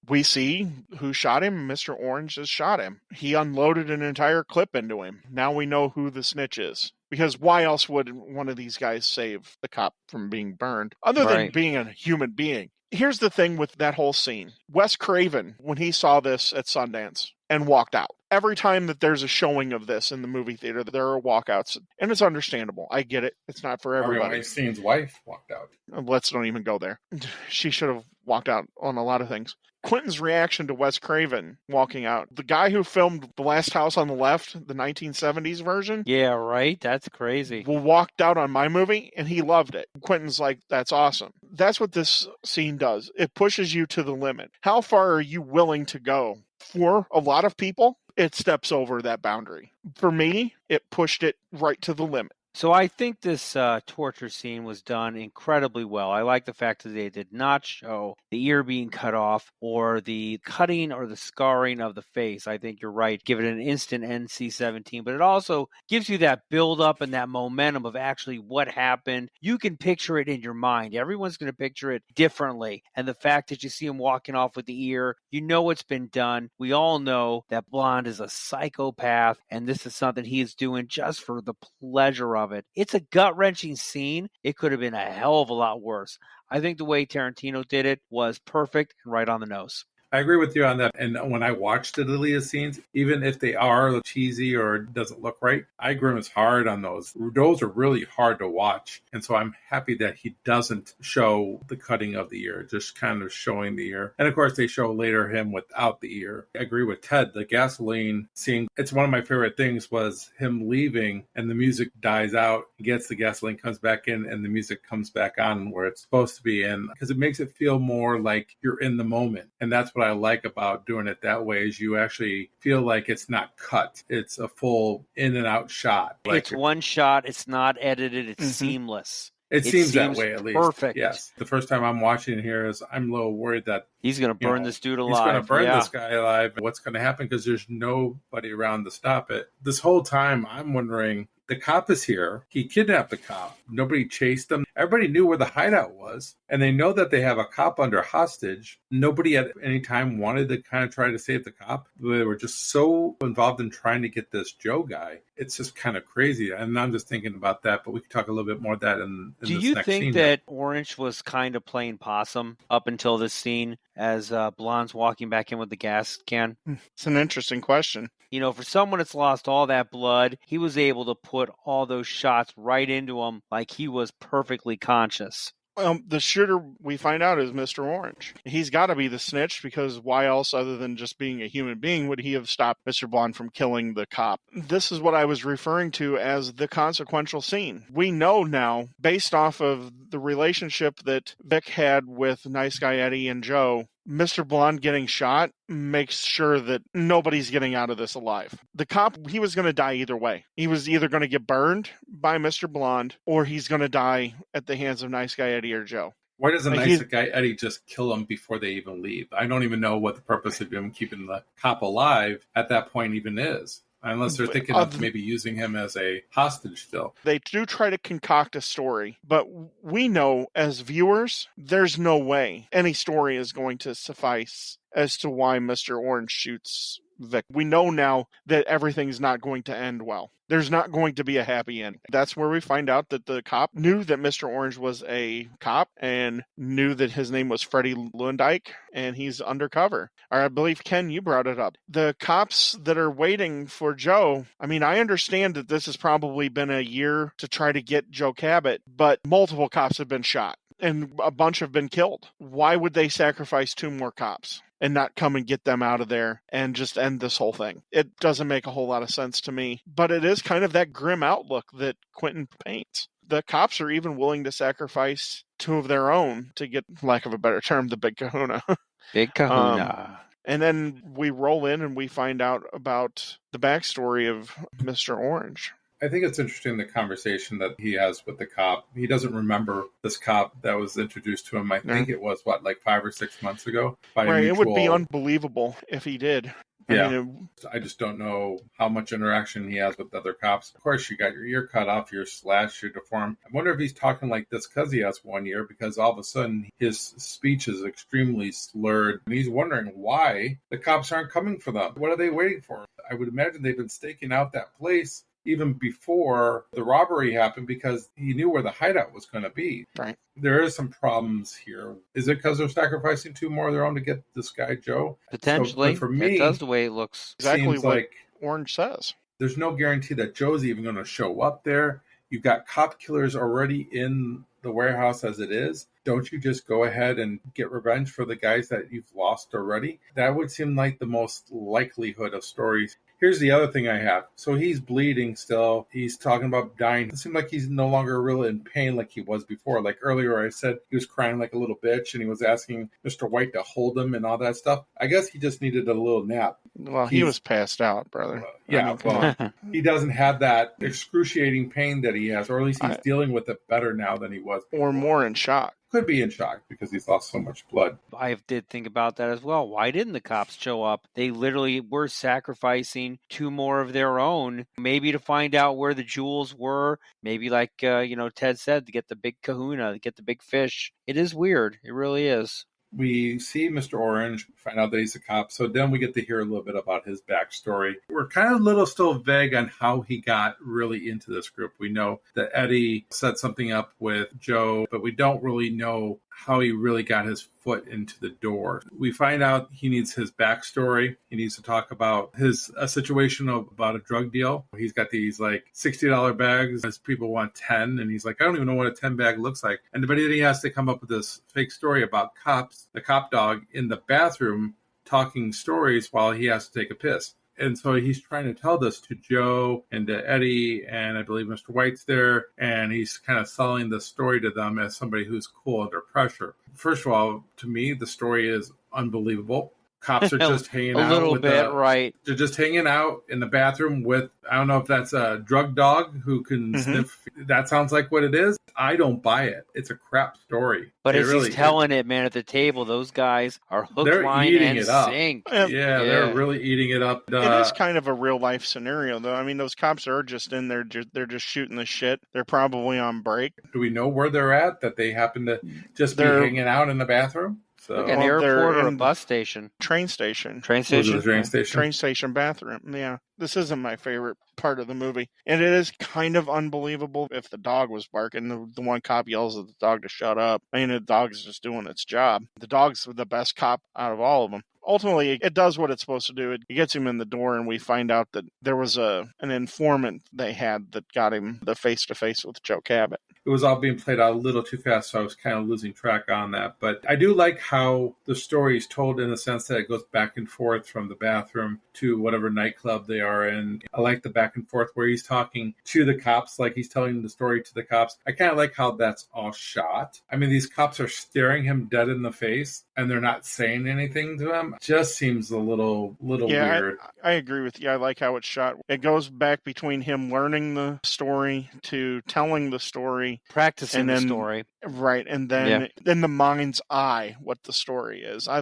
we see who shot him. Mr. Orange has shot him. He unloaded an entire clip into him. Now we know who the snitch is. Because why else would one of these guys save the cop from being burned? Other than being a human being. Here's the thing with that whole scene. Wes Craven, when he saw this at Sundance and walked out, every time that there's a showing of this in the movie theater, there are walkouts. And it's understandable. I get it. It's not for everybody. Harvey Weinstein's wife walked out. Let's don't even go there. She should have walked out on a lot of things. Quentin's reaction to Wes Craven walking out. The guy who filmed The Last House on the Left, the 1970s version. Yeah, right? That's crazy. Walked out on my movie, and he loved it. Quentin's like, that's awesome. That's what this scene does. It pushes you to the limit. How far are you willing to go? For a lot of people, it steps over that boundary. For me, it pushed it right to the limit. So I think this torture scene was done incredibly well. I like the fact that they did not show the ear being cut off or the cutting or the scarring of the face. I think you're right. Give it an instant NC-17, but it also gives you that build up and that momentum of actually what happened. You can picture it in your mind. Everyone's going to picture it differently. And the fact that you see him walking off with the ear, you know it's been done. We all know that Blonde is a psychopath, and this is something he is doing just for the pleasure of it. It's a gut-wrenching scene. It could have been a hell of a lot worse. I think the way Tarantino did it was perfect and right on the nose. I agree with you on that. And when I watch the Dalia scenes, even if they are cheesy or doesn't look right, I grimace hard on those. Those are really hard to watch. And so I'm happy that he doesn't show the cutting of the ear, just kind of showing the ear. And of course, they show later him without the ear. I agree with Ted. The gasoline scene, it's one of my favorite things was him leaving and the music dies out, he gets the gasoline, comes back in, and the music comes back on where it's supposed to be in, because it makes it feel more like you're in the moment. And that's what I like about doing it that way is you actually feel like it's not cut. It's a full in and out shot. Like it's one shot. It's not edited. It's seamless. It seems that way, at least. Perfect. Yes. The first time I'm watching here is I'm a little worried that he's going to burn this dude alive. He's going to burn this guy alive. What's going to happen? Because there's nobody around to stop it. This whole time I'm wondering, the cop is here. He kidnapped the cop. Nobody chased him. Everybody knew where the hideout was. And they know that they have a cop under hostage. Nobody at any time wanted to kind of try to save the cop. They were just so involved in trying to get this Joe guy. It's just kind of crazy. And I'm just thinking about that, but we can talk a little bit more of that in this next scene. Do you think that Orange was kind of playing possum up until this scene as Blonde's walking back in with the gas can? It's an interesting question. You know, for someone that's lost all that blood, he was able to put all those shots right into him like he was perfectly conscious. The shooter, we find out, is Mr. Orange. He's got to be the snitch, because why else, other than just being a human being, would he have stopped Mr. Blonde from killing the cop? This is what I was referring to as the consequential scene. We know now, based off of the relationship that Vic had with Nice Guy Eddie and Joe, Mr. Blonde getting shot makes sure that nobody's getting out of this alive. The cop, he was going to die either way. He was either going to get burned by Mr. Blonde or he's going to die at the hands of Nice Guy Eddie or Joe. Why doesn't Nice Guy Eddie just kill him before they even leave? I don't even know what the purpose of him keeping the cop alive at that point even is. Unless they're thinking of maybe using him as a hostage still. They do try to concoct a story, but we know as viewers, there's no way any story is going to suffice as to why Mr. Orange shoots Vic. We know now that everything's not going to end well. There's not going to be a happy ending. That's where we find out that the cop knew that Mr. Orange was a cop and knew that his name was Freddie Lundike, and he's undercover. Or I believe, Ken, you brought it up. The cops that are waiting for Joe, I mean, I understand that this has probably been a year to try to get Joe Cabot, but multiple cops have been shot and a bunch have been killed. Why would they sacrifice 2 more cops and not come and get them out of there and just end this whole thing? It doesn't make a whole lot of sense to me, but it is kind of that grim outlook that Quentin paints. The cops are even willing to sacrifice 2 of their own to get, lack of a better term, the big kahuna. Big kahuna. And then we roll in and we find out about the backstory of Mr. Orange. I think it's interesting the conversation that he has with the cop. He doesn't remember this cop that was introduced to him. I think it was, like 5 or 6 months ago? Right, it would be unbelievable if he did. I just don't know how much interaction he has with other cops. Of course, you got your ear cut off, you're slashed, you're deformed. I wonder if he's talking like this because he has 1 ear, because all of a sudden his speech is extremely slurred. And he's wondering why the cops aren't coming for them. What are they waiting for? I would imagine they've been staking out that place even before the robbery happened because he knew where the hideout was going to be. Right. There is some problems here. Is it because they're sacrificing 2 more of their own to get this guy, Joe? Potentially. So, for me, it does the way it looks. Exactly what like Orange says. There's no guarantee that Joe's even going to show up there. You've got cop killers already in the warehouse as it is. Don't you just go ahead and get revenge for the guys that you've lost already? That would seem like the most likelihood of stories. Here's the other thing I have. So he's bleeding still. He's talking about dying. It seemed like he's no longer really in pain like he was before. Like earlier I said he was crying like a little bitch and he was asking Mr. White to hold him and all that stuff. I guess he just needed a little nap. Well, he was passed out, brother. Yeah, come on. He doesn't have that excruciating pain that he has, or at least he's dealing with it better now than he was before. Or more in shock. Could be in shock because he's lost so much blood. I did think about that as well. Why didn't the cops show up? They literally were sacrificing 2 more of their own, maybe to find out where the jewels were. Maybe like, Ted said, to get the big kahuna, to get the big fish. It is weird. It really is. We see Mr. Orange, find out that he's a cop, so then we get to hear a little bit about his backstory. We're kind of still vague on how he got really into this group. We know that Eddie set something up with Joe, but we don't really know how he really got his foot into the door. We find out he needs his backstory. He needs to talk about a situation about a drug deal. He's got these like $60 bags. His people want 10, and he's like, I don't even know what a 10 bag looks like. And then he has to come up with this fake story about cops, the cop dog in the bathroom talking stories while he has to take a piss. And so he's trying to tell this to Joe and to Eddie, and I believe Mr. White's there, and he's kind of selling the story to them as somebody who's cool under pressure. First of all, to me, the story is unbelievable. Cops are just hanging out. A little bit, right. They're just hanging out in the bathroom with, I don't know if that's a drug dog who can sniff. That sounds like what it is. I don't buy it. It's a crap story. But as he's telling it, man, at the table, those guys are hook, line, and sink. Yeah, they're really eating it up. It is kind of a real-life scenario, though. I mean, those cops are just in there. They're just shooting the shit. They're probably on break. Do we know where they're at, that they happen to just be hanging out in the bathroom? So, like an airport or a bus station. Train station. Train station? Train station bathroom. Yeah. This isn't my favorite part of the movie. And it is kind of unbelievable if the dog was barking. The one cop yells at the dog to shut up. I mean, the dog is just doing its job. The dog's the best cop out of all of them. Ultimately, it does what it's supposed to do. It gets him in the door, and we find out that there was an informant they had that got him the face-to-face with Joe Cabot. It was all being played out a little too fast, so I was kind of losing track on that. But I do like how the story is told in the sense that it goes back and forth from the bathroom to whatever nightclub they are in. I like the back and forth where he's talking to the cops, like he's telling the story to the cops. I kind of like how that's all shot. I mean, these cops are staring him dead in the face, and they're not saying anything to him. Just seems a little weird. I agree with you. I like how it's shot. It goes back between him learning the story to telling the story. Practicing the story. Right, and then in the mind's eye what the story is. I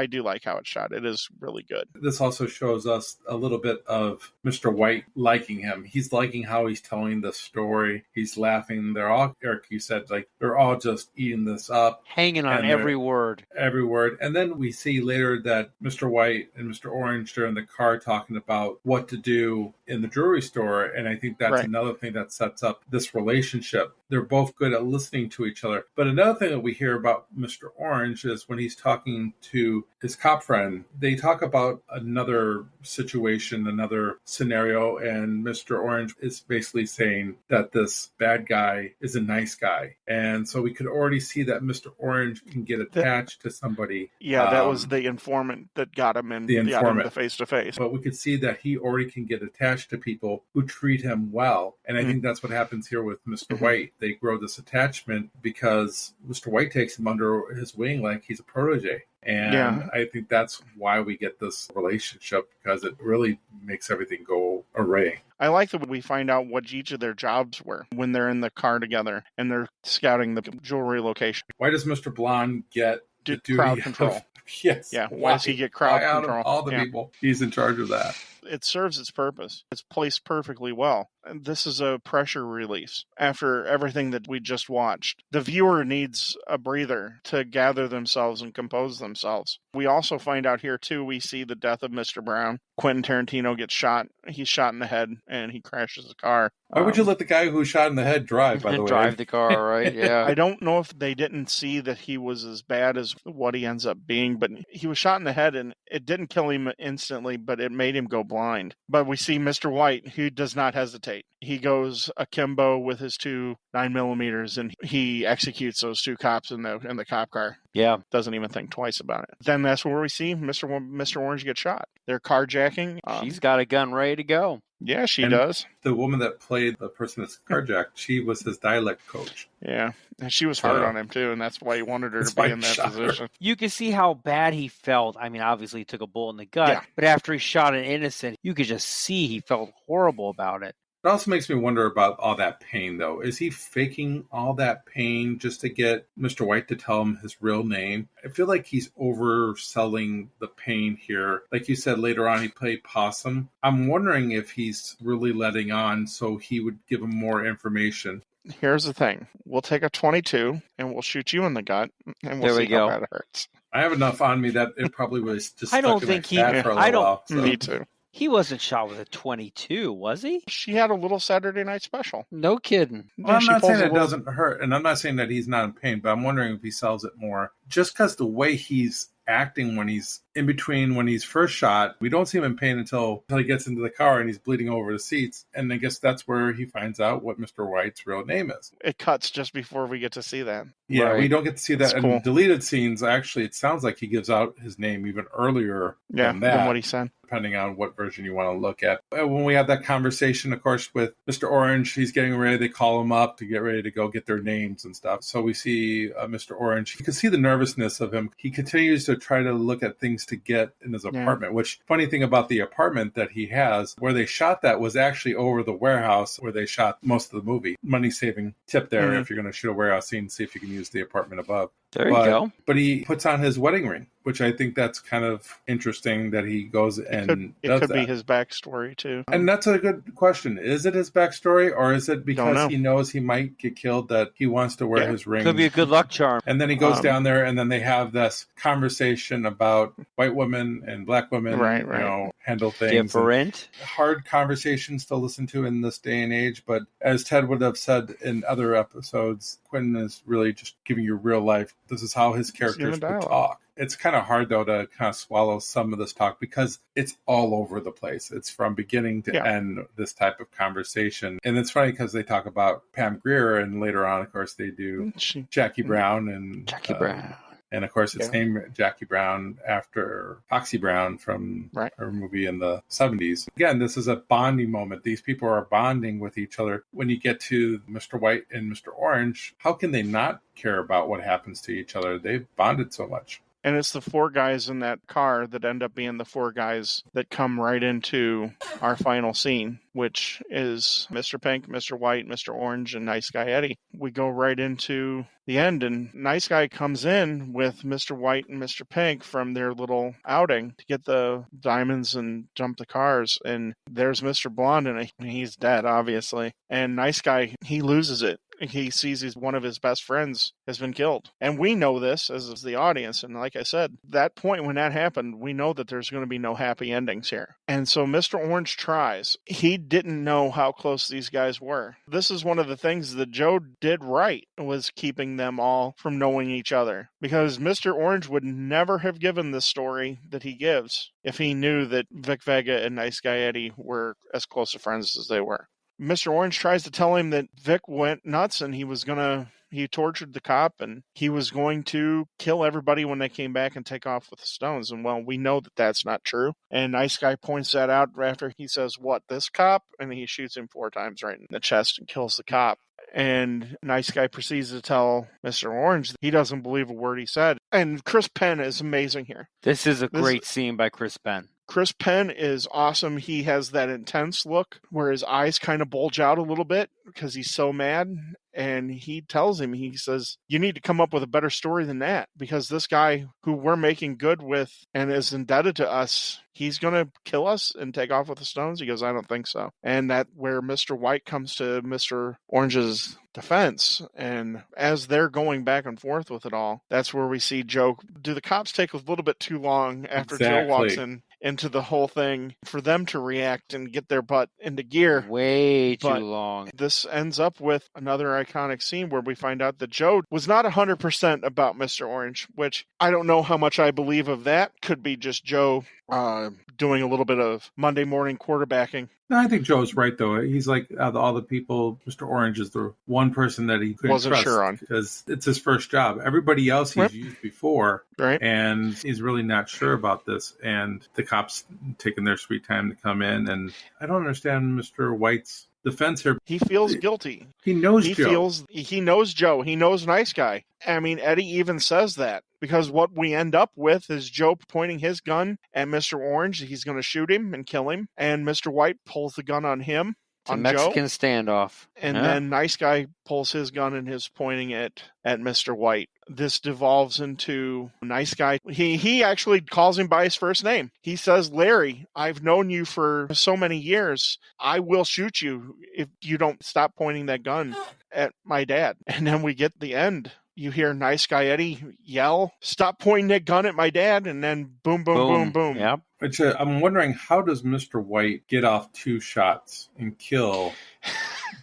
do like how it's shot. It is really good. This also shows us a little bit of Mr. White liking him. He's liking how he's telling the story. He's laughing. They're all, Eric, you said, like, they're all just eating this up. Hanging on every word. Every word. And then we see later that Mr. White and Mr. Orange are in the car talking about what to do in the jewelry store. And I think that's another thing that sets up this relationship. They're both good at listening to each other. But another thing that we hear about Mr. Orange is when he's talking to his cop friend, they talk about another situation, another scenario, and Mr. Orange is basically saying that this bad guy is a nice guy. And so we could already see that Mr. Orange can get attached to somebody. Yeah, that was the informant that got him in the face-to-face. But we could see that he already can get attached to people who treat him well. And I think that's what happens here with Mr. White. They grow this attachment because Mr. White takes him under his wing like he's a protege. And I think that's why we get this relationship, because it really makes everything go array. I like that we find out what each of their jobs were when they're in the car together and they're scouting the jewelry location. Why does Mr. Blonde get the crowd control? Yes. Yeah. Why does he get crowd control? Out of all the people, he's in charge of that. It serves its purpose. It's placed perfectly well. And this is a pressure release after everything that we just watched. The viewer needs a breather to gather themselves and compose themselves. We also find out here, too, we see the death of Mr. Brown. Quentin Tarantino gets shot. He's shot in the head, and he crashes the car. Why would you let the guy who shot in the head drive, by the way? Drive the car, right? Yeah. I don't know if they didn't see that he was as bad as what he ends up being, but he was shot in the head, and it didn't kill him instantly, but it made him go blind. blind. But we see Mr. White, who does not hesitate. He goes akimbo with his 2 9mm, and he executes those 2 cops in the cop car. Yeah. Doesn't even think twice about it. Then that's where we see Mr. Orange get shot. They're carjacking. She's got a gun ready to go. Yeah, she does. The woman that played the person that's carjacked, she was his dialect coach. Yeah, and she was hard on him, too, and that's why he wanted her to be in that position. You can see how bad he felt. I mean, obviously he took a bullet in the gut, but after he shot an innocent, you could just see he felt horrible about it. It also makes me wonder about all that pain, though. Is he faking all that pain just to get Mr. White to tell him his real name? I feel like he's overselling the pain here. Like you said, later on he played possum. I'm wondering if he's really letting on so he would give him more information. Here's the thing. We'll take a .22 and we'll shoot you in the gut, and we'll see how bad it hurts. I have enough on me that it probably was just I don't think for a little while. So. Me too. He wasn't shot with a .22, was he? She had a little Saturday Night Special. No kidding. Well, I'm not saying it doesn't hurt, and I'm not saying that he's not in pain, but I'm wondering if he sells it more. Just because the way he's acting when he's in between, when he's first shot, we don't see him in pain until he gets into the car and he's bleeding over the seats. And I guess that's where he finds out what Mr. White's real name is. It cuts just before we get to see that. Yeah, we don't get to see that. That's in deleted scenes, actually, it sounds like he gives out his name even earlier than that. Than what he said. Depending on what version you want to look at. When we have that conversation, of course, with Mr. Orange, he's getting ready. They call him up to get ready to go get their names and stuff. So we see Mr. Orange. You can see the nervousness of him. He continues to try to look at things to get in his apartment, which funny thing about the apartment that he has, where they shot that was actually over the warehouse where they shot most of the movie. Money-saving tip there if you're going to shoot a warehouse scene, see if you can use the apartment above. There you go. But he puts on his wedding ring, which I think that's kind of interesting that he goes and it could be his backstory, too. And that's a good question. Is it his backstory, or is it because he knows he might get killed that he wants to wear his ring? Could be a good luck charm. And then he goes down there, and then they have this conversation about white women and black women, you know, handle things. Different. Hard conversations to listen to in this day and age, but as Ted would have said in other episodes, Quentin is really just giving you real life. This is how his characters would talk. It's kind of hard, though, to kind of swallow some of this talk because it's all over the place. It's from beginning to end, this type of conversation. And it's funny because they talk about Pam Grier, and later on, of course, they do Jackie Brown. And Jackie Brown. And, of course, it's named Jackie Brown after Foxy Brown from her movie in the 70s. Again, this is a bonding moment. These people are bonding with each other. When you get to Mr. White and Mr. Orange, how can they not care about what happens to each other? They've bonded so much. And it's the 4 guys in that car that end up being the 4 guys that come right into our final scene, which is Mr. Pink, Mr. White, Mr. Orange, and Nice Guy Eddie. We go right into the end, and Nice Guy comes in with Mr. White and Mr. Pink from their little outing to get the diamonds and jump the cars. And there's Mr. Blonde, and he's dead, obviously. And Nice Guy, he loses it. He sees one of his best friends has been killed. And we know this as the audience. And like I said, that point when that happened, we know that there's going to be no happy endings here. And so Mr. Orange tries. He didn't know how close these guys were. This is one of the things that Joe did right, was keeping them all from knowing each other. Because Mr. Orange would never have given the story that he gives if he knew that Vic Vega and Nice Guy Eddie were as close of friends as they were. Mr. Orange tries to tell him that Vic went nuts and he tortured the cop and he was going to kill everybody when they came back and take off with the stones. And well, we know that that's not true. And Nice Guy points that out after he says, "What, this cop?" And he shoots him 4 times right in the chest and kills the cop. And Nice Guy proceeds to tell Mr. Orange he doesn't believe a word he said. And Chris Penn is amazing here. This is a great scene by Chris Penn. Chris Penn is awesome. He has that intense look where his eyes kind of bulge out a little bit because he's so mad. And he tells him, he says, "You need to come up with a better story than that, because this guy who we're making good with and is indebted to us, he's going to kill us and take off with the stones." He goes, "I don't think so." And that where Mr. White comes to Mr. Orange's defense. And as they're going back and forth with it all, that's where we see Joe. Do the cops take a little bit too long after Joe walks into the whole thing for them to react and get their butt into gear? Way too long. This ends up with another iconic scene where we find out that Joe was not 100% about Mr. Orange, which I don't know how much I believe of that. Could be just Joe doing a little bit of Monday morning quarterbacking. No, I think Joe's right, though. He's like, out of all the people, Mr. Orange is the one person that he couldn't Wasn't trust sure on. because it's his first job. Everybody else he's used before, Right. and he's really not sure about this. And the cops taking their sweet time to come in, and I don't understand Mr. White's defense here. He feels guilty. He knows He Joe. he knows Joe. He knows Nice Guy. I mean, Eddie even says that, because what we end up with is Joe pointing his gun at Mr. Orange. He's going to shoot him and kill him. And Mr. White pulls the gun on him. It's a Mexican Joe. standoff. And then Nice Guy pulls his gun and is pointing it at Mr. White. This devolves into Nice Guy. He actually calls him by his first name. He says, Larry, I've known you for so many years. I will shoot you if you don't stop pointing that gun at my dad. And then we get the end. You hear Nice Guy Eddie yell, stop pointing that gun at my dad, and then boom, boom, boom, boom. Yep. Which I'm wondering, how does Mr. White get off 2 shots and kill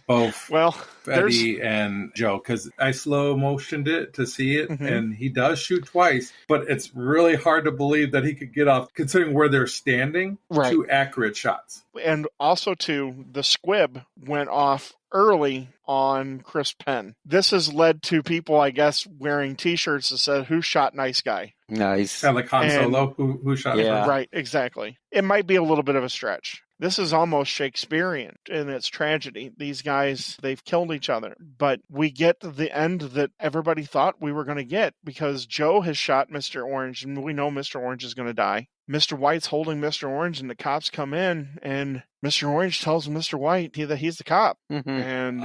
both Eddie and Joe? Because I slow motioned it to see it, and he does shoot twice, but it's really hard to believe that he could get off, considering where they're standing, 2 accurate shots. And also, too, the squib went off early on Chris Penn. This has led to people, I guess, wearing T-shirts that said, who shot Nice Guy? Nice. Kind of like Han Solo, who shot him first. Right, exactly. It might be a little bit of a stretch. This is almost Shakespearean in its tragedy. These guys, they've killed each other. But we get the end that everybody thought we were going to get, because Joe has shot Mr. Orange, and we know Mr. Orange is going to die. Mr. White's holding Mr. Orange, and the cops come in, and Mr. Orange tells Mr. White that he's the cop. And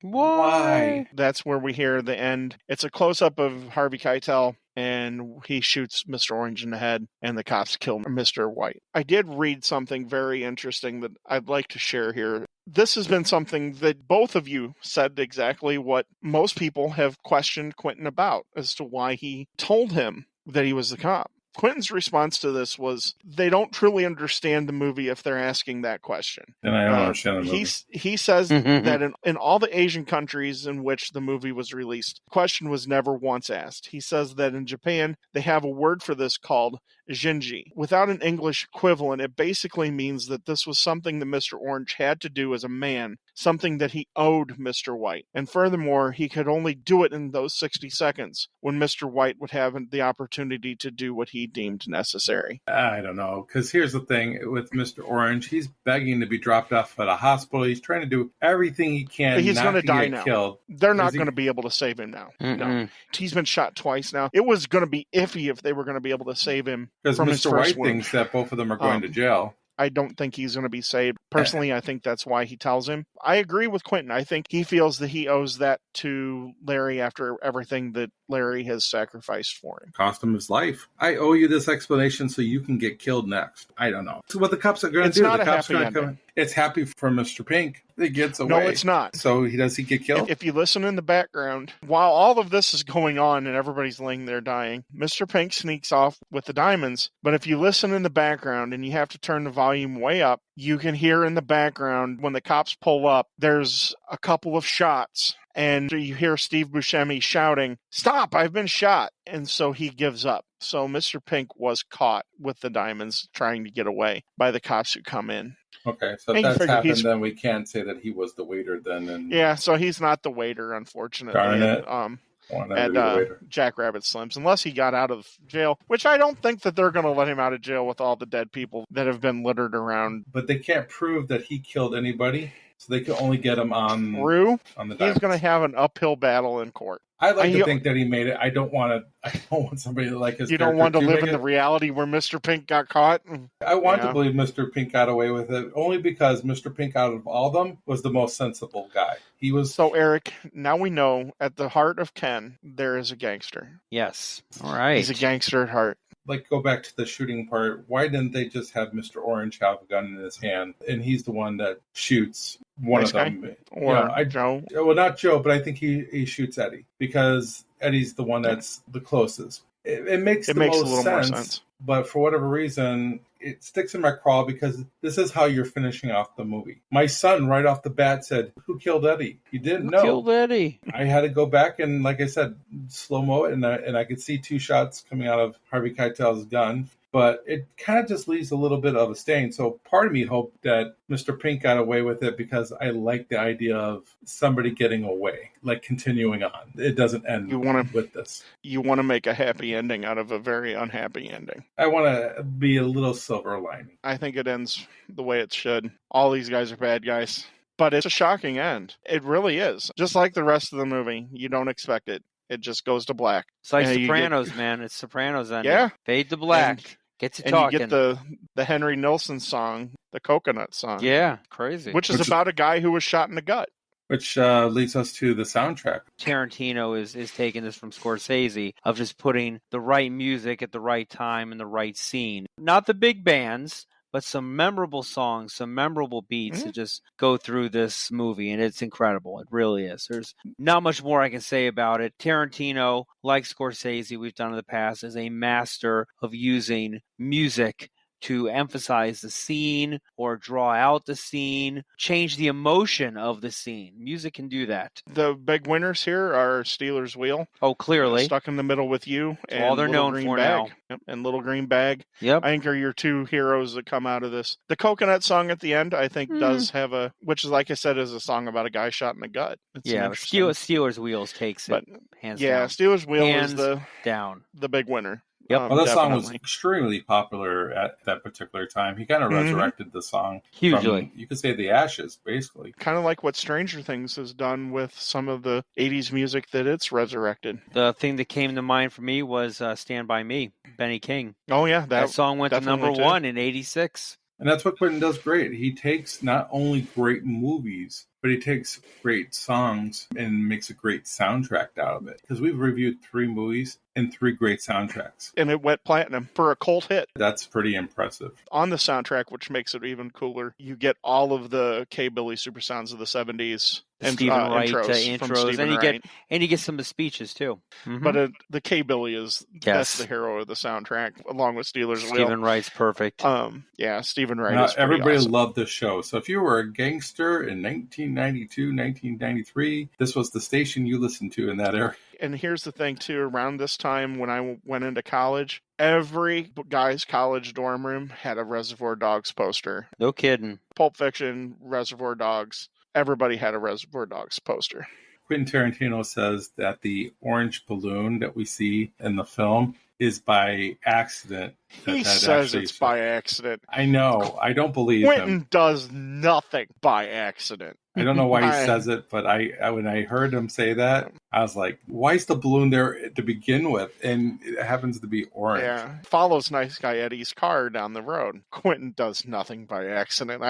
why? That's where we hear the end. It's a close-up of Harvey Keitel, and he shoots Mr. Orange in the head, and the cops kill Mr. White. I did read something very interesting that I'd like to share here. This has been something that both of you said exactly what most people have questioned Quentin about, as to why he told him that he was the cop. Quentin's response to this was, they don't truly understand the movie if they're asking that question. And I don't understand the movie. He says that in all the Asian countries in which the movie was released, the question was never once asked. He says that in Japan, they have a word for this called Jinji. Without an English equivalent, it basically means that this was something that Mr. Orange had to do as a man, something that he owed Mr. White. And furthermore, he could only do it in those 60 seconds when Mr. White would have the opportunity to do what he deemed necessary. I don't know, because here's the thing with Mr. Orange. He's begging to be dropped off at a hospital. He's trying to do everything he can. But he's going to die now. Killed. They're not going to be able to save him now. No. He's been shot twice now. It was going to be iffy if they were going to be able to save him. Because Mr. White thinks that both of them are going to jail. I don't think he's going to be saved. Personally, I think that's why he tells him. I agree with Quentin. I think he feels that he owes that to Larry after everything that Larry has sacrificed for him. Cost him his life. I owe you this explanation so you can get killed next. I don't know. So what the cops are going to do? Not the a cops happy are going to ending. come. It's happy for Mr. Pink. He gets away. No, it's not. So does he get killed? If you listen in the background, while all of this is going on and everybody's laying there dying, Mr. Pink sneaks off with the diamonds. But if you listen in the background, and you have to turn the volume way up, you can hear in the background when the cops pull up, there's a couple of shots. And you hear Steve Buscemi shouting, "Stop, I've been shot." And so he gives up. So Mr. Pink was caught with the diamonds trying to get away by the cops who come in. Okay, so if that's happened, then we can't say that he was the waiter then. Yeah, so he's not the waiter, unfortunately. Darn it. At Jackrabbit Slims, unless he got out of jail, which I don't think that they're going to let him out of jail with all the dead people that have been littered around. But they can't prove that he killed anybody, so they can only get him on the diamonds. He's going to have an uphill battle in court. I like to think that he made it. I don't want somebody like his. You don't want to live in the reality where Mr. Pink got caught? I want to believe Mr. Pink got away with it, only because Mr. Pink, out of all of them, was the most sensible guy. He was. So, Eric, now we know at the heart of Ken, there is a gangster. Yes. All right. He's a gangster at heart. Like, go back to the shooting part. Why didn't they just have Mr. Orange have a gun in his hand, and he's the one that shoots one of them? Joe? Well, not Joe, but I think he shoots Eddie, because Eddie's the one that's the closest. It makes the most sense. but for whatever reason, it sticks in my craw because this is how you're finishing off the movie. My son, right off the bat, said, "Who killed Eddie?" He didn't know. Killed Eddie. I had to go back and, like I said, slow-mo it, and I could see 2 shots coming out of Harvey Keitel's gun. But it kind of just leaves a little bit of a stain. So part of me hoped that Mr. Pink got away with it because I like the idea of somebody getting away, like continuing on. It doesn't end with this. You want to make a happy ending out of a very unhappy ending. I want to be a little silver lining. I think it ends the way it should. All these guys are bad guys. But it's a shocking end. It really is. Just like the rest of the movie. You don't expect it. It just goes to black. It's like Sopranos, man. It's Sopranos ending. Yeah. Fade to black. Gets you and talking. You get the Henry Nilsson song, the Coconut song. Yeah, crazy. Which is about a guy who was shot in the gut. Which leads us to the soundtrack. Tarantino is taking this from Scorsese of just putting the right music at the right time and the right scene. Not the big bands, but some memorable songs, some memorable beats to just go through this movie, and it's incredible. It really is. There's not much more I can say about it. Tarantino, like Scorsese, we've done in the past, is a master of using music to emphasize the scene or draw out the scene, change the emotion of the scene. Music can do that. The big winners here are Steelers Wheel. Oh, clearly. Stuck in the Middle with You. And all they're known Green for Bag. now. Yep. And Little Green Bag. Yep. I think are your 2 heroes that come out of this. The Coconut song at the end, I think, does have which is, like I said, is a song about a guy shot in the gut. It's Steelers Wheels takes it hands down. Steelers Wheel is down. the big winner. Yep. Well, that song was extremely popular at that particular time. He kind of resurrected the song. Hugely. From, you could say, the ashes, basically. Kind of like what Stranger Things has done with some of the 80s music that it's resurrected. The thing that came to mind for me was Stand By Me, Benny King. Oh, yeah. That song went to number 1 in 86. And that's what Quentin does great. He takes not only great movies, but he takes great songs and makes a great soundtrack out of it. Because we've reviewed 3 movies and 3 great soundtracks. And it went platinum for a cult hit. That's pretty impressive. On the soundtrack, which makes it even cooler, you get all of the K-Billy super sounds of the 70s. And Stephen Wright intros. And you get some of the speeches, too. Mm-hmm. But the K-Billy is that's the hero of the soundtrack, along with Steelers Wheel. Stephen Wright's perfect. Stephen Wright is everybody awesome. Loved the show. So if you were a gangster in 1992, 1993, this was the station you listened to in that era. And here's the thing, too. Around this time, when I went into college, every guy's college dorm room had a Reservoir Dogs poster. No kidding. Pulp Fiction, Reservoir Dogs. Everybody had a Reservoir Dogs poster. Quentin Tarantino says that the orange balloon that we see in the film is by accident. He says it's by accident. I know. I don't believe Quentin does nothing by accident. I don't know why he says it, but when I heard him say that, I was like, why is the balloon there to begin with? And it happens to be orange. Yeah. Follows nice guy Eddie's car down the road. Quentin does nothing by accident.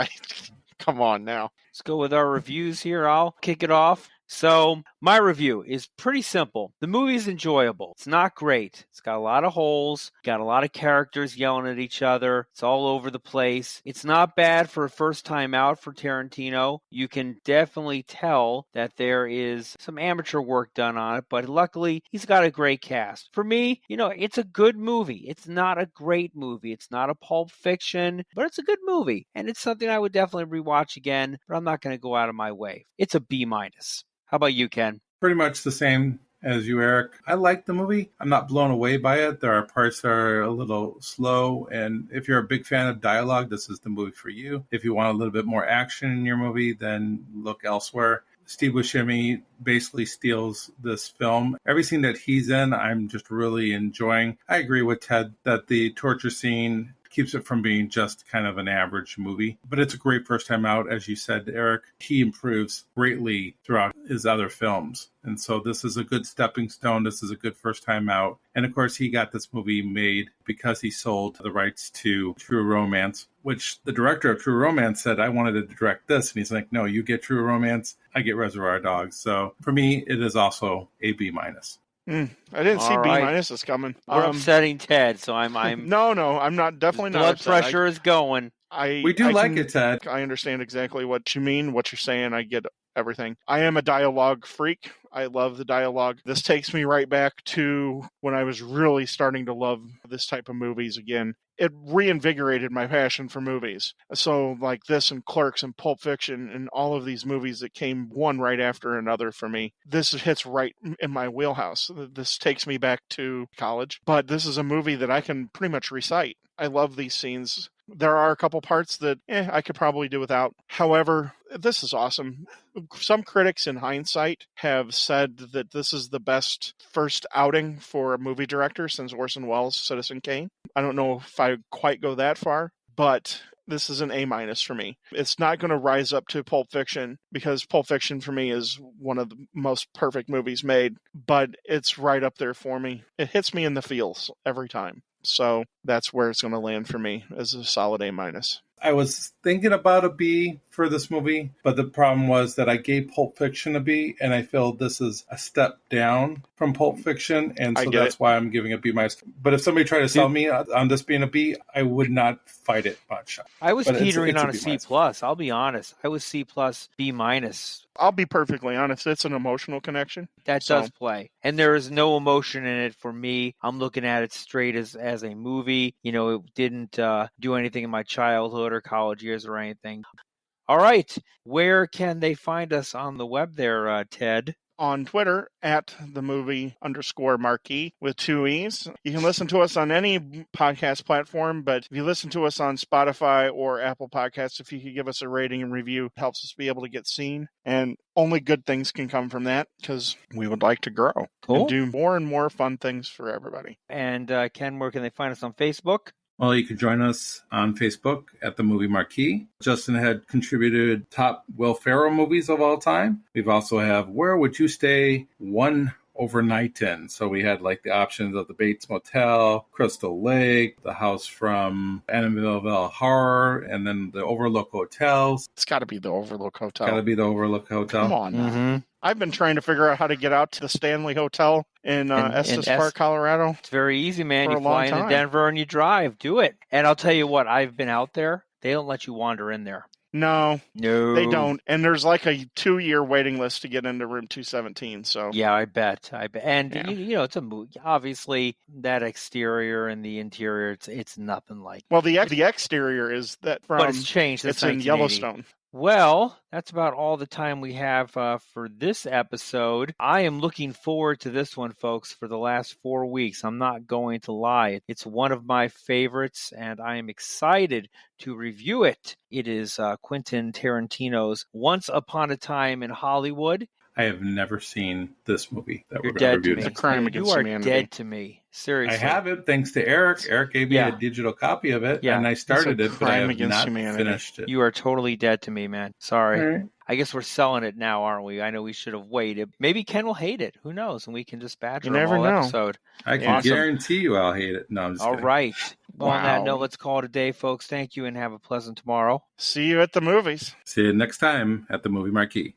Come on now. Let's go with our reviews here. I'll kick it off. So my review is pretty simple. The movie is enjoyable. It's not great. It's got a lot of holes, got a lot of characters yelling at each other. It's all over the place. It's not bad for a first time out for Tarantino. You can definitely tell that there is some amateur work done on it, but luckily he's got a great cast. For me, it's a good movie. It's not a great movie. It's not a Pulp Fiction, but it's a good movie. And it's something I would definitely rewatch again, but I'm not going to go out of my way. It's a B-. How about you, Ken? Pretty much the same as you, Eric. I like the movie. I'm not blown away by it. There are parts that are a little slow, and if you're a big fan of dialogue, this is the movie for you. If you want a little bit more action in your movie, then look elsewhere. Steve Buscemi basically steals this film. Every scene that he's in, I'm just really enjoying. I agree with Ted that the torture scene keeps it from being just kind of an average movie. But it's a great first time out, as you said, Eric. He improves greatly throughout his other films. And so this is a good stepping stone. This is a good first time out. And of course, he got this movie made because he sold the rights to True Romance, which the director of True Romance said, I wanted to direct this. And he's like, no, you get True Romance, I get Reservoir Dogs. So for me, it is also a B-. I didn't see right. B- coming. We're upsetting Ted, so I'm No, I'm not. Definitely not. Blood pressure is going. We do like it, Ted. I understand exactly what you mean, what you're saying. I get everything. I am a dialogue freak. I love the dialogue. This takes me right back to when I was really starting to love this type of movies again. It reinvigorated my passion for movies. So like this and Clerks and Pulp Fiction and all of these movies that came one right after another for me, this hits right in my wheelhouse. This takes me back to college, but this is a movie that I can pretty much recite. I love these scenes. There are a couple parts that I could probably do without. However, this is awesome. Some critics in hindsight have said that this is the best first outing for a movie director since Orson Welles' Citizen Kane. I don't know if I quite go that far, but this is an A- for me. It's not going to rise up to Pulp Fiction because Pulp Fiction for me is one of the most perfect movies made, but it's right up there for me. It hits me in the feels every time. So that's where it's going to land for me as a solid A-. I was thinking about a B for this movie, but the problem was that I gave Pulp Fiction a B, and I feel this is a step down from Pulp Fiction, and so that's why I'm giving a B-. But if somebody tried to sell me on this being a B, I would not fight it much. I was teetering on a C+. I'll be honest. I was C+, B-. I'll be perfectly honest. It's an emotional connection. That does play. And there is no emotion in it for me. I'm looking at it straight as a movie. You know, it didn't do anything in my childhood or college years or anything. All right. Where can they find us on the web there, Ted? On Twitter at the movie_marquee with 2 E's. You can listen to us on any podcast platform, but if you listen to us on Spotify or Apple Podcasts, if you could give us a rating and review, it helps us be able to get seen. And only good things can come from that because we would like to grow and do more and more fun things for everybody. And Ken, where can they find us on Facebook? Well, you can join us on Facebook at the Movie Marquee. Justin had contributed top Will Ferrell movies of all time. We've also have Where Would You Stay? One Overnight In. So we had like the options of the Bates Motel, Crystal Lake, the house from Amityville Horror, and then the Overlook Hotels. It's got to be the Overlook Hotel. Got to be the Overlook Hotel. Come on. Mm-hmm. I've been trying to figure out how to get out to the Stanley Hotel in Estes Park, Colorado. It's very easy, man. You fly into Denver and you drive. Do it. And I'll tell you what, I've been out there. They don't let you wander in there. No, they don't. And there's like a 2-year waiting list to get into room 217. So yeah, I bet. And you know, it's a movie. Obviously, that exterior and the interior, it's nothing like. Well, the exterior is that from. But it's changed. It's in Yellowstone. Well, that's about all the time we have for this episode. I am looking forward to this one, folks, for the last 4 weeks. I'm not going to lie. It's one of my favorites, and I am excited to review it. It is Quentin Tarantino's Once Upon a Time in Hollywood. I have never seen this movie that You're we're going to review. It's a crime against humanity. You are dead to me. Seriously. I have it thanks to Eric. Eric gave me a digital copy of it, and I started it, but I have not finished it. You are totally dead to me, man. Sorry. All right. I guess we're selling it now, aren't we? I know we should have waited. Maybe Ken will hate it. Who knows? And we can just badger him all episode. I can guarantee you I'll hate it. No, I'm just kidding. All right. Well, on that note, let's call it a day, folks. Thank you and have a pleasant tomorrow. See you at the movies. See you next time at the Movie Marquee.